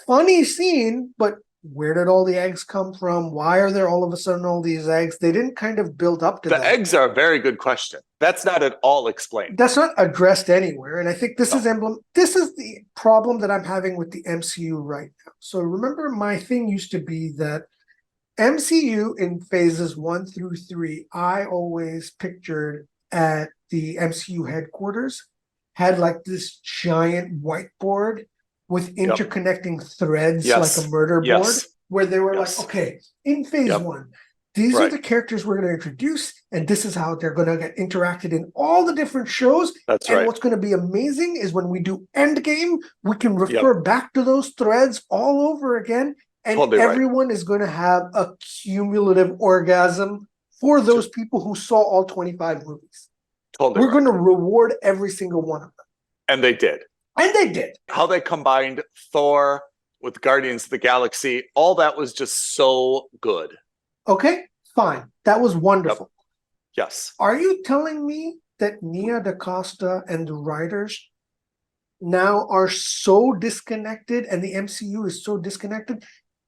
funny scene, but where did all the eggs come from? Why are there all of a sudden all these eggs? They didn't kind of build up to that.
The eggs are a very good question. That's not at all explained.
That's not addressed anywhere. And I think this is the problem that I'm having with the MCU right now. So remember, my thing used to be that MCU in phases 1 through 3, I always pictured at the MCU headquarters had like this giant whiteboard with interconnecting threads, like a murder board, where they were like, okay, in phase 1, these are the characters we're going to introduce, and this is how they're going to get interacted in all the different shows. And what's going to be amazing is when we do Endgame, we can refer back to those threads all over again, and everyone is going to have a cumulative orgasm for those people who saw all 25 movies. We're going to reward every single one of them.
And they did.
And they did.
How they combined Thor with Guardians of the Galaxy, all that was just so good.
Okay, fine. That was wonderful.
Yes.
Are you telling me that Nia DaCosta and the writers now are so disconnected and the MCU is so disconnected?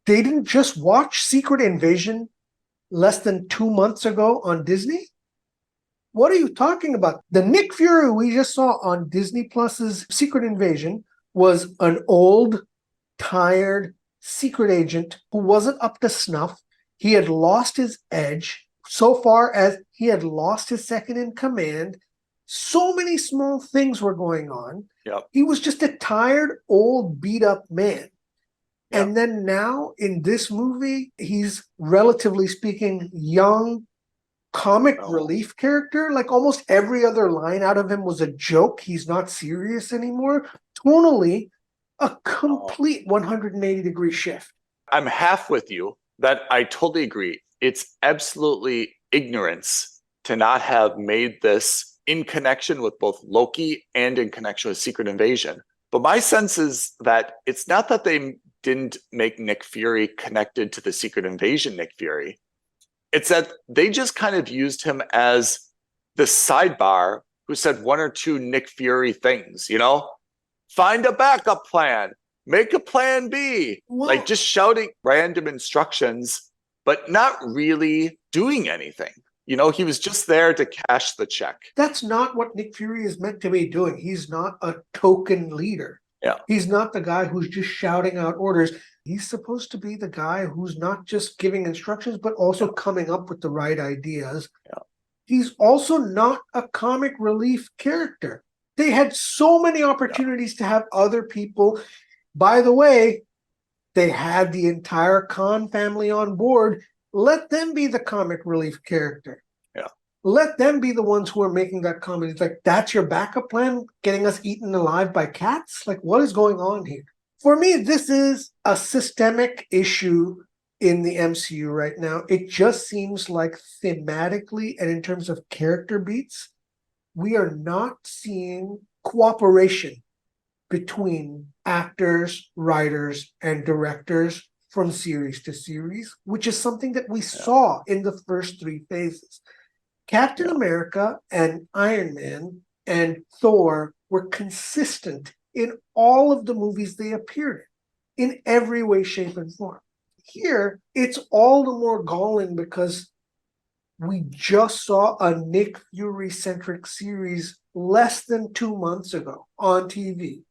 They didn't just watch Secret Invasion less than 2 months ago on Disney? What are you talking about? The Nick Fury we just saw on Disney Plus's Secret Invasion was an old, tired secret agent who wasn't up to snuff. He had lost his edge so far as he had lost his second in command. So many small things were going on. He was just a tired, old, beat-up man. And then now in this movie, he's, relatively speaking, young, comic relief character. Like almost every other line out of him was a joke. He's not serious anymore. Tonally, a complete 180-degree shift.
I'm half with you that I totally agree. It's absolutely ignorance to not have made this in connection with both Loki and in connection with Secret Invasion. But my sense is that it's not that they didn't make Nick Fury connected to the Secret Invasion Nick Fury. It's that they just kind of used him as the sidebar who said 1 or 2 Nick Fury things, you know? Find a backup plan. Make a plan B.
What?
Like just shouting random instructions, but not really doing anything. You know, he was just there to cash the check.
That's not what Nick Fury is meant to be doing. He's not a token leader. He's not the guy who's just shouting out orders. He's supposed to be the guy who's not just giving instructions, but also coming up with the right ideas. He's also not a comic relief character. They had so many opportunities to have other people. By the way, they had the entire Khan family on board. Let them be the comic relief character. Let them be the ones who are making that comment. It's like, that's your backup plan? Getting us eaten alive by cats? Like, what is going on here? For me, this is a systemic issue in the MCU right now. It just seems like thematically and in terms of character beats, we are not seeing cooperation between actors, writers, and directors from series to series, which is something that we saw in the first 3 phases. Captain America and Iron Man and Thor were consistent in all of the movies they appeared in every way, shape, and form. Here, it's all the more galling because we just saw a Nick Fury-centric series less than 2 months ago on TV.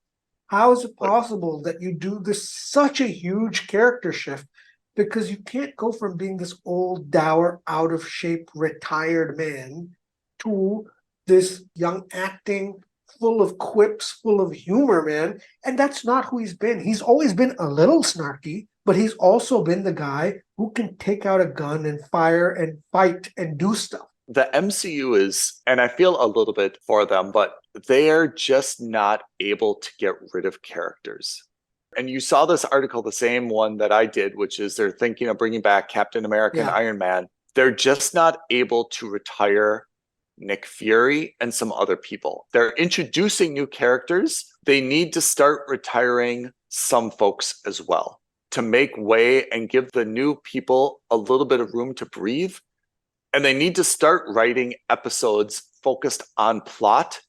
How is it possible that you do this such a huge character shift? Because you can't go from being this old, dour, out-of-shape, retired man to this young acting, full of quips, full of humor man. And that's not who he's been. He's always been a little snarky, but he's also been the guy who can take out a gun and fire and fight and do stuff.
The MCU is, and I feel a little bit for them, but they're just not able to get rid of characters. And you saw this article, the same one that I did, which is they're thinking of bringing back Captain America and Iron Man. They're just not able to retire Nick Fury and some other people. They're introducing new characters. They need to start retiring some folks as well. to make way and give the new people a little bit of room to breathe. And they need to start writing episodes focused on plot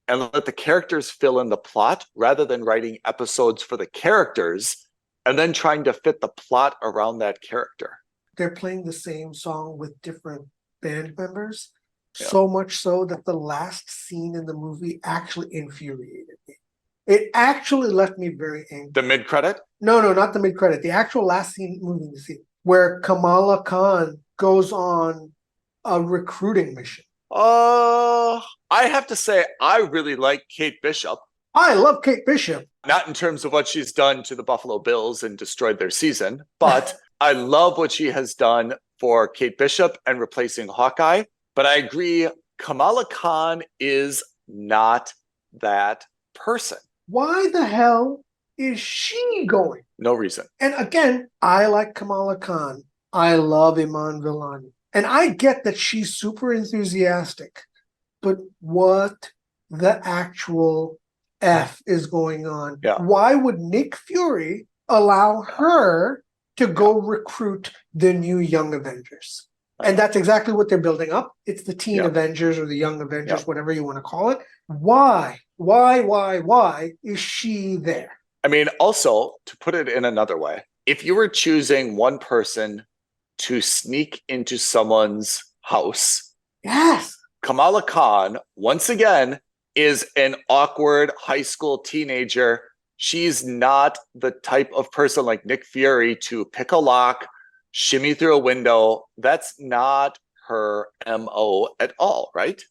and let the characters fill in the plot rather than writing episodes for the characters and then trying to fit the plot around that character.
They're playing the same song with different band members,
Yeah.
so much so that the last scene in the movie actually infuriated me. It actually left me very angry.
The mid-credit?
No, not the mid-credit. The actual last scene, movie scene, where Kamala Khan goes on a recruiting mission.
I have to say, I really like Kate Bishop.
I love Kate Bishop.
Not in terms of what she's done to the Buffalo Bills and destroyed their season, but I love what she has done for Kate Bishop and replacing Hawkeye. But I agree, Kamala Khan is not that person.
Why the hell is she going?
No reason.
And again, I like Kamala Khan. I love Iman Vellani. And I get that she's super enthusiastic. But what the actual F is going on?
Yeah.
Why would Nick Fury allow her to go recruit the new Young Avengers? And that's exactly what they're building up. It's the Teen Avengers or the Young Avengers, whatever you want to call it. Why is she there?
I mean, also, to put it in another way, if you were choosing one person to sneak into someone's house,
Yes.
Kamala Khan, once again, is an awkward high school teenager. She's not the type of person like Nick Fury to pick a lock, shimmy through a window. That's not her MO at all, right?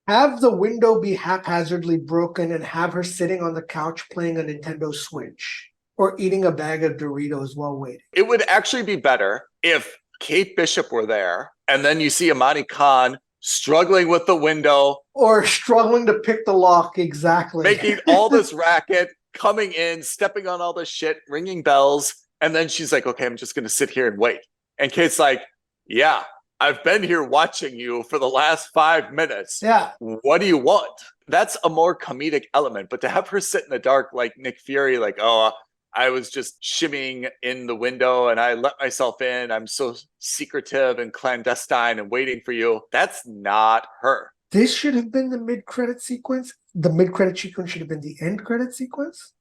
Have the window be haphazardly broken and have her sitting on the couch playing a Nintendo Switch or eating a bag of Doritos while waiting.
It would actually be better if Kate Bishop were there and then you see Amani Khan struggling with the window.
Or struggling to pick the lock, exactly.
Making all this racket, coming in, stepping on all this shit, ringing bells. And then she's like, okay, I'm just going to sit here and wait. And Kate's like, yeah, I've been here watching you for the last 5 minutes.
Yeah.
What do you want? That's a more comedic element. But to have her sit in the dark like Nick Fury, like, oh, I was just shimmying in the window and I let myself in. I'm so secretive and clandestine and waiting for you. That's not her.
This should have been the mid-credit sequence. The mid-credit sequence should have been the end credit sequence.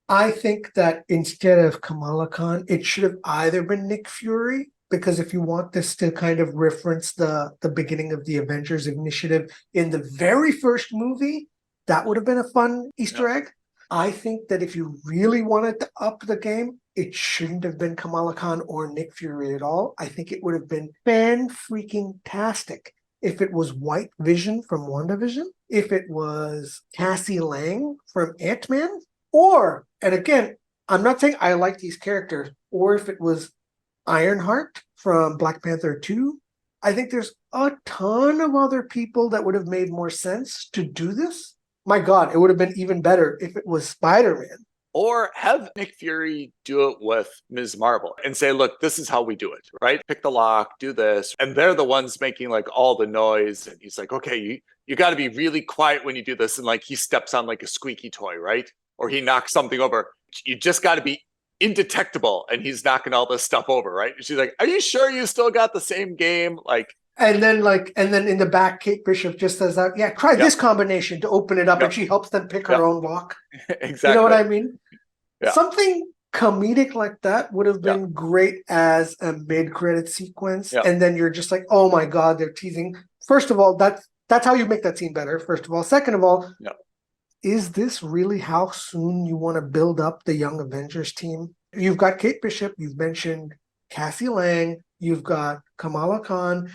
I think that instead of Kamala Khan, it should have either been Nick Fury, because if you want this to kind of reference the beginning of the Avengers Initiative in the very first movie, that would have been a fun Easter egg. I think that if you really wanted to up the game, it shouldn't have been Kamala Khan or Nick Fury at all. I think it would have been fan-freaking-tastic if it was White Vision from WandaVision, if it was Cassie Lang from Ant-Man, or, and again, I'm not saying I like these characters, or if it was Ironheart from Black Panther 2. I think there's a ton of other people that would have made more sense to do this. My God, it would have been even better if it was Spider-Man.
Or have Nick Fury do it with Ms. Marvel and say, look, this is how we do it, right? Pick the lock, do this. And they're the ones making like all the noise. And he's like, okay, you got to be really quiet when you do this. And like he steps on like a squeaky toy, right? Or he knocks something over. You just got to be indetectable. And he's knocking all this stuff over, right? And she's like, are you sure you still got the same game? Like,
and then in the back, Kate Bishop just says that, yeah, try this combination to open it up, and she helps them pick her own lock.
Exactly.
You know what I mean?
Yeah.
Something comedic like that would have been great as a mid-credit sequence. And then you're just like, oh my God, they're teasing. First of all, that's how you make that scene better, first of all. Second of all, is this really how soon you want to build up the Young Avengers team? You've got Kate Bishop, you've mentioned Cassie Lang, you've got Kamala Khan.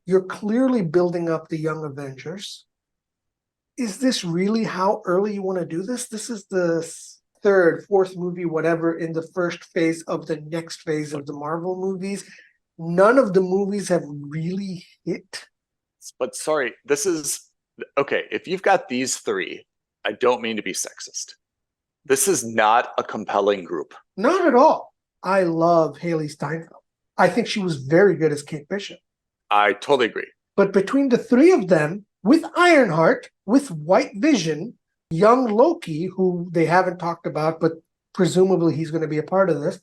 You're clearly building up the Young Avengers. Is this really how early you want to do this? This is the third, fourth movie, whatever, in the first phase of the next phase of the Marvel movies. None of the movies have really hit.
But sorry, this is, okay, if you've got these three, I don't mean to be sexist. This is not a compelling group.
Not at all. I love Haley Steinfeld. I think she was very good as Kate Bishop.
I totally agree.
But between the three of them, with Ironheart, with White Vision, young Loki, who they haven't talked about, but presumably he's going to be a part of this,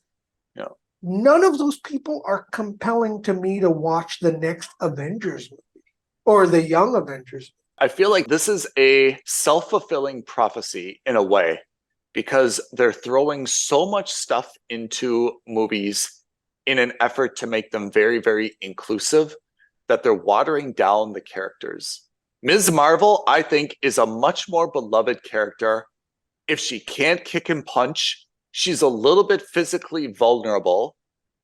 Yeah.
None of those people are compelling to me to watch the next Avengers movie or the Young Avengers.
I feel like this is a self-fulfilling prophecy in a way, because they're throwing so much stuff into movies in an effort to make them very, very inclusive that they're watering down the characters. Ms. Marvel, I think, is a much more beloved character. If she can't kick and punch, she's a little bit physically vulnerable,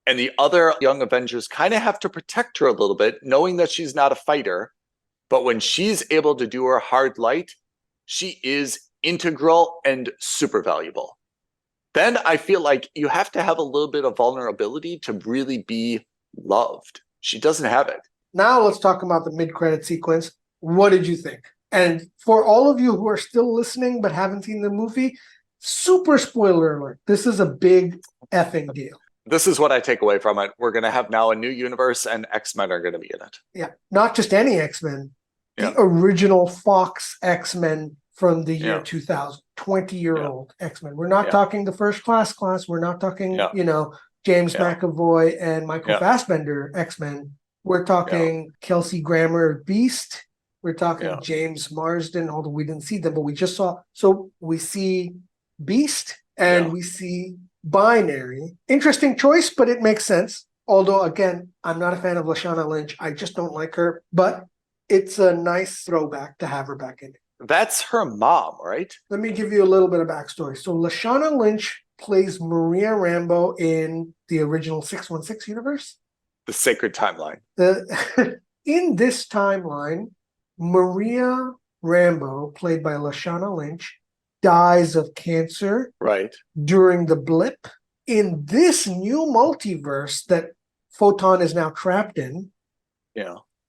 and the other Young Avengers kind of have to protect her a little bit, knowing that she's not a fighter. But when she's able to do her hard light, she is integral and super valuable. Then I feel like you have to have a little bit of vulnerability to really be loved. She doesn't have it.
Now let's talk about the mid-credit sequence. What did you think? And for all of you who are still listening but haven't seen the movie, super spoiler alert. This is a big effing deal.
This is what I take away from it. We're going to have now a new universe, and X-Men are going to be in it.
Yeah, not just any X-Men.
Yeah.
The original Fox X-Men from the year
Yeah.
2000, 20-year-old X-Men. We're not talking the first class. We're not talking, James McAvoy and Michael Fassbender X-Men. We're talking Kelsey Grammer Beast. We're talking James Marsden, although we didn't see them, but we just saw. So we see Beast and we see Binary. Interesting choice, but it makes sense. Although, again, I'm not a fan of Lashana Lynch. I just don't like her. But it's a nice throwback to have her back in.
That's her mom, right?
Let me give you a little bit of backstory. So Lashana Lynch plays Maria Rambeau in the original 616 universe.
The Sacred Timeline.
In this timeline, Maria Rambeau, played by Lashana Lynch, dies of cancer during the blip. In this new multiverse that Photon is now trapped in,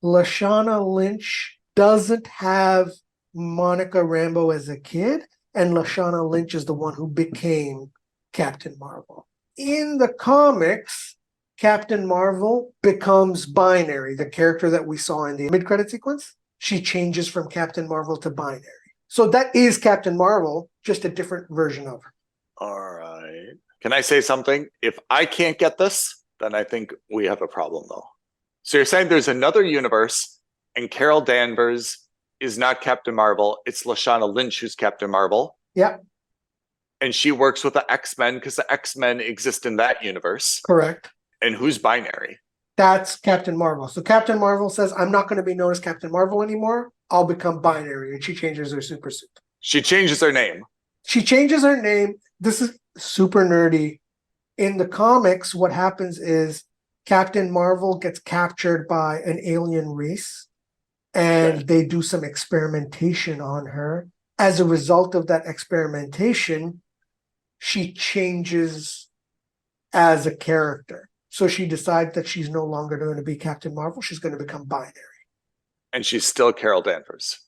Lashana Lynch doesn't have Monica Rambeau as a kid, and Lashana Lynch is the one who became Captain Marvel. In the comics, Captain Marvel becomes Binary, the character that we saw in the mid-credit sequence. She changes from Captain Marvel to Binary. So that is Captain Marvel, just a different version of her.
All right. Can I say something? If I can't get this, then I think we have a problem, though. So you're saying there's another universe, and Carol Danvers is not Captain Marvel. It's Lashana Lynch who's Captain Marvel.
Yeah.
And she works with the X-Men because the X-Men exist in that universe.
Correct.
And who's Binary?
That's Captain Marvel. So Captain Marvel says, I'm not going to be known as Captain Marvel anymore. I'll become Binary. And she changes her super suit.
She changes her name.
She changes her name. This is super nerdy. In the comics, what happens is Captain Marvel gets captured by an alien race, and they do some experimentation on her. As a result of that experimentation, she changes as a character. So she decides that she's no longer going to be Captain Marvel. She's going to become Binary.
And she's still Carol Danvers.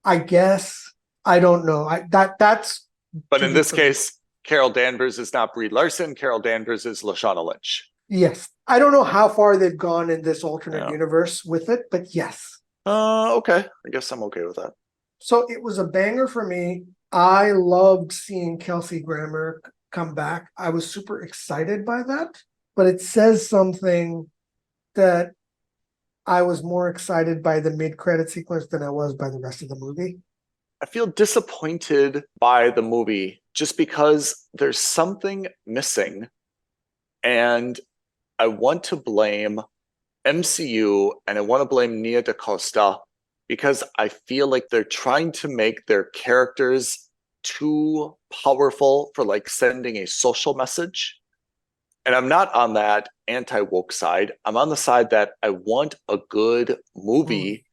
I guess. I don't know. That's.
But in this case, Carol Danvers is not Brie Larson. Carol Danvers is Lashana Lynch.
Yes. I don't know how far they've gone in this alternate universe with it, but yes.
Okay. I guess I'm okay with that.
So it was a banger for me. I loved seeing Kelsey Grammer come back. I was super excited by that, but it says something that I was more excited by the mid-credit sequence than I was by the rest of the movie.
I feel disappointed by the movie just because there's something missing, and I want to blame MCU and I want to blame Nia DaCosta because I feel like they're trying to make their characters too powerful for like sending a social message. And I'm not on that anti-woke side. I'm on the side that I want a good movie.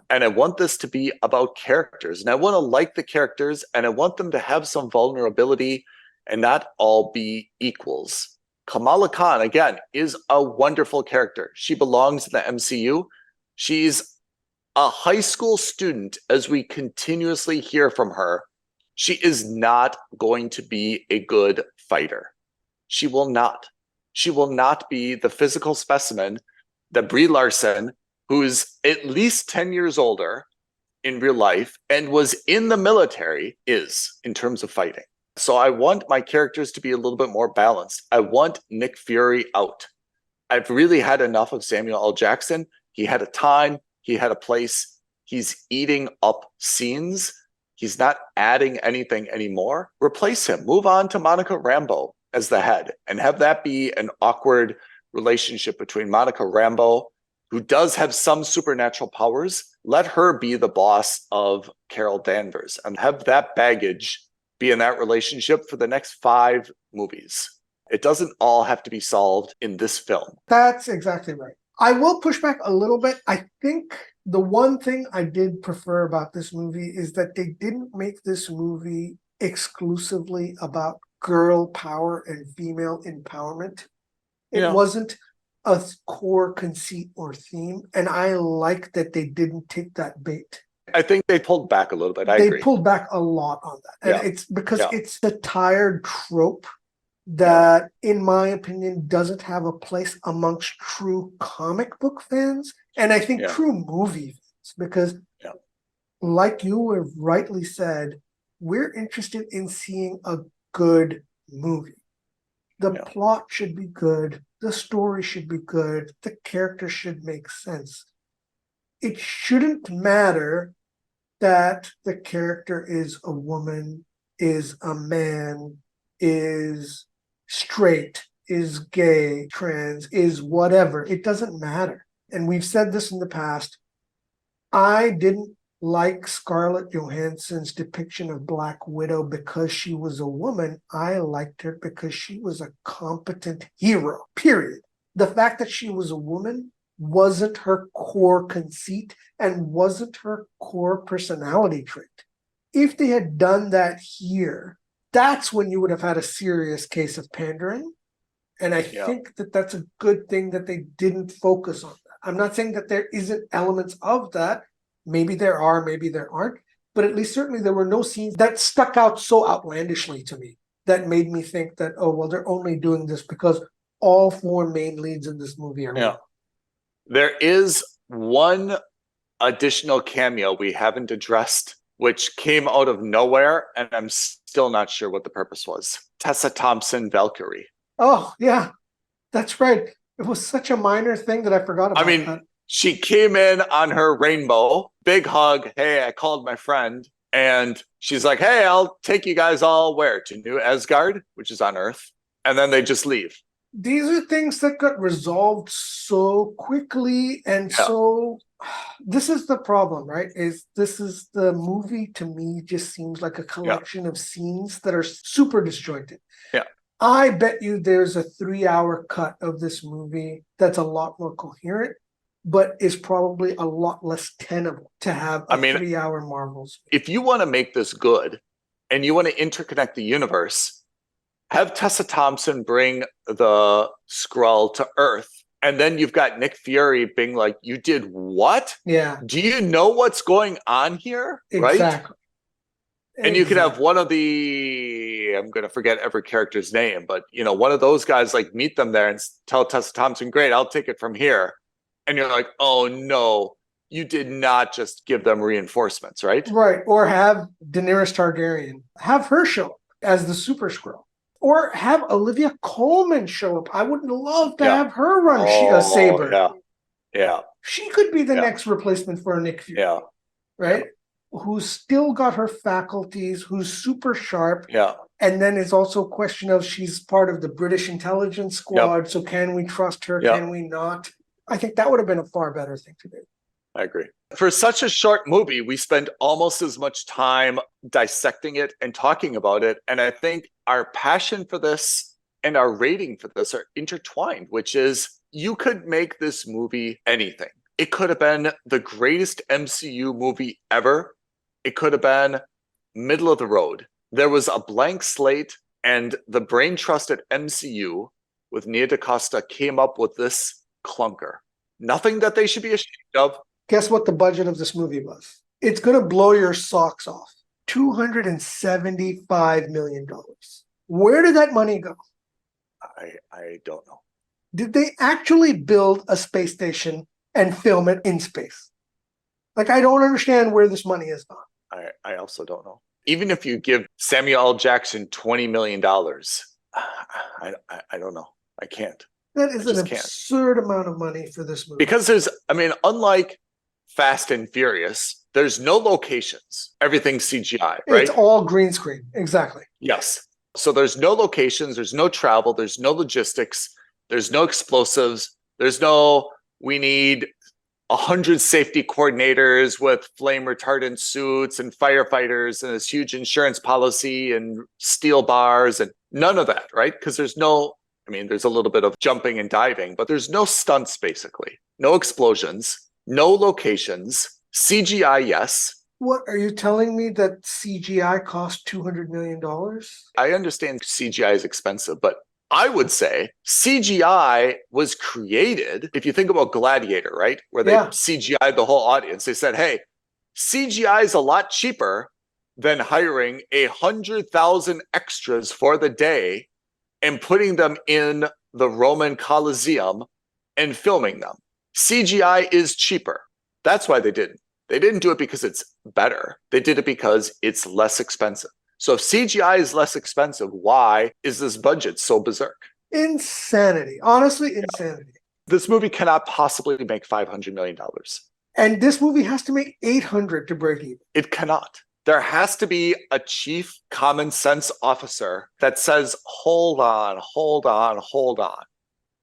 And I want this to be about characters, and I want to like the characters, and I want them to have some vulnerability and not all be equals. Kamala Khan, again, is a wonderful character. She belongs in the MCU. She's a high school student, as we continuously hear from her. She is not going to be a good fighter. She will not. She will not be the physical specimen that Brie Larson, who's at least 10 years older in real life and was in the military, is in terms of fighting. So I want my characters to be a little bit more balanced. I want Nick Fury out. I've really had enough of Samuel L. Jackson. He had a time, he had a place. He's eating up scenes. He's not adding anything anymore. Replace him. Move on to Monica Rambeau as the head and have that be an awkward relationship between Monica Rambeau, who does have some supernatural powers. Let her be the boss of Carol Danvers and have that baggage be in that relationship for the next 5 movies. It doesn't all have to be solved in this film.
That's exactly right. I will push back a little bit. I think the one thing I did prefer about this movie is that they didn't make this movie exclusively about girl power and female empowerment. It wasn't a core conceit or theme, and I like that they didn't take that bait.
I think they pulled back a little bit. I
agree.
agree.
They pulled back a lot on that. And it's because it's the tired trope that, in my opinion, doesn't have a place amongst true comic book fans, and I think true movie fans, because like you have rightly said, we're interested in seeing a good movie. The plot should be good, the story should be good, the character should make sense. It shouldn't matter that the character is a woman, is a man, is straight, is gay, trans, is whatever. It doesn't matter. And we've said this in the past. I didn't like Scarlett Johansson's depiction of Black Widow because she was a woman. I liked her because she was a competent hero, period. The fact that she was a woman wasn't her core conceit and wasn't her core personality trait. If they had done that here, that's when you would have had a serious case of pandering. And I think that that's a good thing that they didn't focus on that. I'm not saying that there isn't elements of that. Maybe there are, maybe there aren't. But at least certainly there were no scenes that stuck out so outlandishly to me that made me think that, oh, well, they're only doing this because all 4 main leads in this movie are women.
There is one additional cameo we haven't addressed, which came out of nowhere, and I'm still not sure what the purpose was. Tessa Thompson, Valkyrie.
Oh, yeah, that's right. It was such a minor thing that I forgot about. That.
She came in on her rainbow, big hug. Hey, I called my friend. And she's like, hey, I'll take you guys all where? To New Asgard, which is on Earth. And then they just leave.
These are things that got resolved so quickly and so this is the problem, right? This is the movie to me just seems like a collection of scenes that are super disjointed.
Yeah.
I bet you there's a 3-hour cut of this movie that's a lot more coherent, but is probably a lot less tenable to have a 3-hour Marvels.
If you want to make this good and you want to interconnect the universe, have Tessa Thompson bring the Skrull to Earth. And then you've got Nick Fury being like, you did what?
Yeah.
Do you know what's going on here?
Exactly.
Right? And you could have one of the, I'm going to forget every character's name, but one of those guys like meet them there and tell Tessa Thompson, great, I'll take it from here. And you're like, oh no, you did not just give them reinforcements, right?
Right. Or have Daenerys Targaryen, have her show up as the Super Skrull. Or have Olivia Colman show up. I would love to have her run a saber.
Yeah.
She could be the next replacement for Nick Fury.
Yeah.
Right? Who's still got her faculties, who's super sharp.
Yeah.
And then it's also a question of she's part of the British intelligence squad. So can we trust her? Can we not? I think that would have been a far better thing to do.
I agree. For such a short movie, we spend almost as much time dissecting it and talking about it. And I think our passion for this and our rating for this are intertwined, which is you could make this movie anything. It could have been the greatest MCU movie ever. It could have been middle of the road. There was a blank slate, and the brain trust at MCU with Nia DaCosta came up with this clunker. Nothing that they should be ashamed of.
Guess what the budget of this movie was? It's going to blow your socks off. $275 million. Where did that money go?
I don't know.
Did they actually build a space station and film it in space? Like, I don't understand where this money is gone.
I also don't know. even if you give Samuel L. Jackson $20 million, I don't know. I can't.
That is
I
an
just can't.
absurd amount of money for this movie.
Because unlike Fast and Furious, there's no locations. Everything's CGI, right?
It's all green screen. Exactly.
Yes. So there's no locations, there's no travel, there's no logistics, there's no explosives, we need 100 safety coordinators with flame retardant suits and firefighters and this huge insurance policy and steel bars and none of that, right? Because there's a little bit of jumping and diving, but there's no stunts basically, no explosions, no locations, CGI, yes.
What are you telling me that CGI cost $200 million?
I understand CGI is expensive, but I would say CGI was created, if you think about Gladiator, right? Where they CGI'd the whole audience. They said, hey, CGI is a lot cheaper than hiring 100,000 extras for the day and putting them in the Roman Colosseum and filming them. CGI is cheaper. That's why they didn't. They didn't do it because it's better. They did it because it's less expensive. So if CGI is less expensive, why is this budget so berserk?
Insanity. Honestly, insanity.
This movie cannot possibly make $500 million.
And this movie has to make 800 to break even.
It cannot. There has to be a chief common sense officer that says, hold on.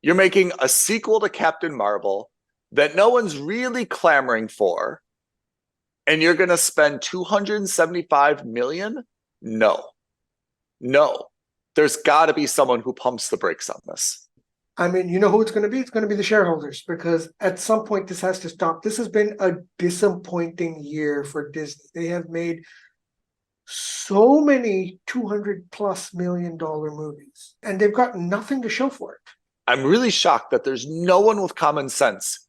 You're making a sequel to Captain Marvel that no one's really clamoring for, and you're going to spend $275 million? No. There's got to be someone who pumps the brakes on this.
I mean, you know who it's going to be? It's going to be the shareholders, because at some point this has to stop. This has been a disappointing year for Disney. They have made so many $200+ million movies, and they've got nothing to show for it.
I'm really shocked that there's no one with common sense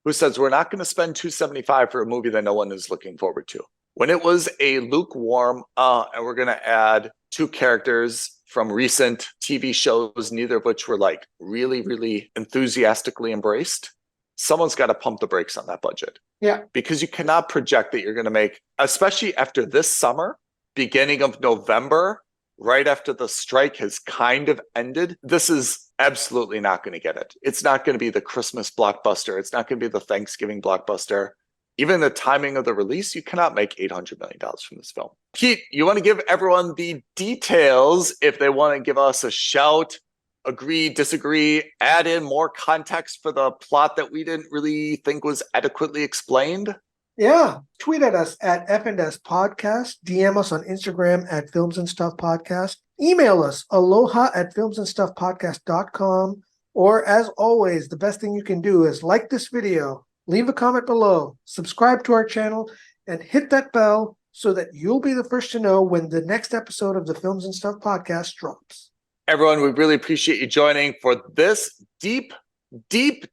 who says we're not going to spend $275 for a movie that no one is looking forward to. When it was a lukewarm, and we're going to add 2 characters from recent TV shows, neither of which were like really, really enthusiastically embraced, someone's got to pump the brakes on that budget.
Yeah.
Because you cannot project that you're going to make, especially after this summer, beginning of November, right after the strike has kind of ended, this is absolutely not going to get it. It's not going to be the Christmas blockbuster. It's not going to be the Thanksgiving blockbuster. Even the timing of the release, you cannot make $800 million from this film. Pete, you want to give everyone the details if they want to give us a shout, agree, disagree, add in more context for the plot that we didn't really think was adequately explained?
Yeah. Tweet at us at F&S Podcast. DM us on Instagram at Films and Stuff Podcast. Email us aloha@filmsandstuffpodcast.com. Or as always, the best thing you can do is like this video, leave a comment below, subscribe to our channel, and hit that bell so that you'll be the first to know when the next episode of the Films and Stuff Podcast drops.
Everyone, we really appreciate you joining for this deep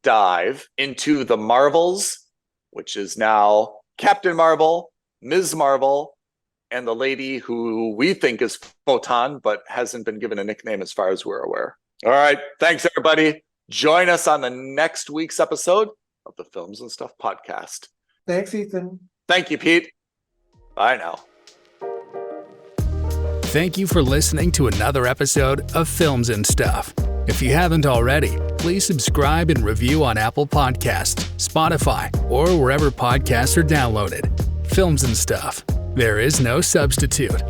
dive into the Marvels, which is now Captain Marvel, Ms. Marvel, and the lady who we think is Photon, but hasn't been given a nickname as far as we're aware. All right. Thanks, everybody. Join us on the next week's episode of the Films and Stuff Podcast.
Thanks, Ethan.
Thank you, Pete. Bye now.
Thank you for listening to another episode of Films and Stuff. If you haven't already, please subscribe and review on Apple Podcasts, Spotify, or wherever podcasts are downloaded. Films and Stuff. There is no substitute.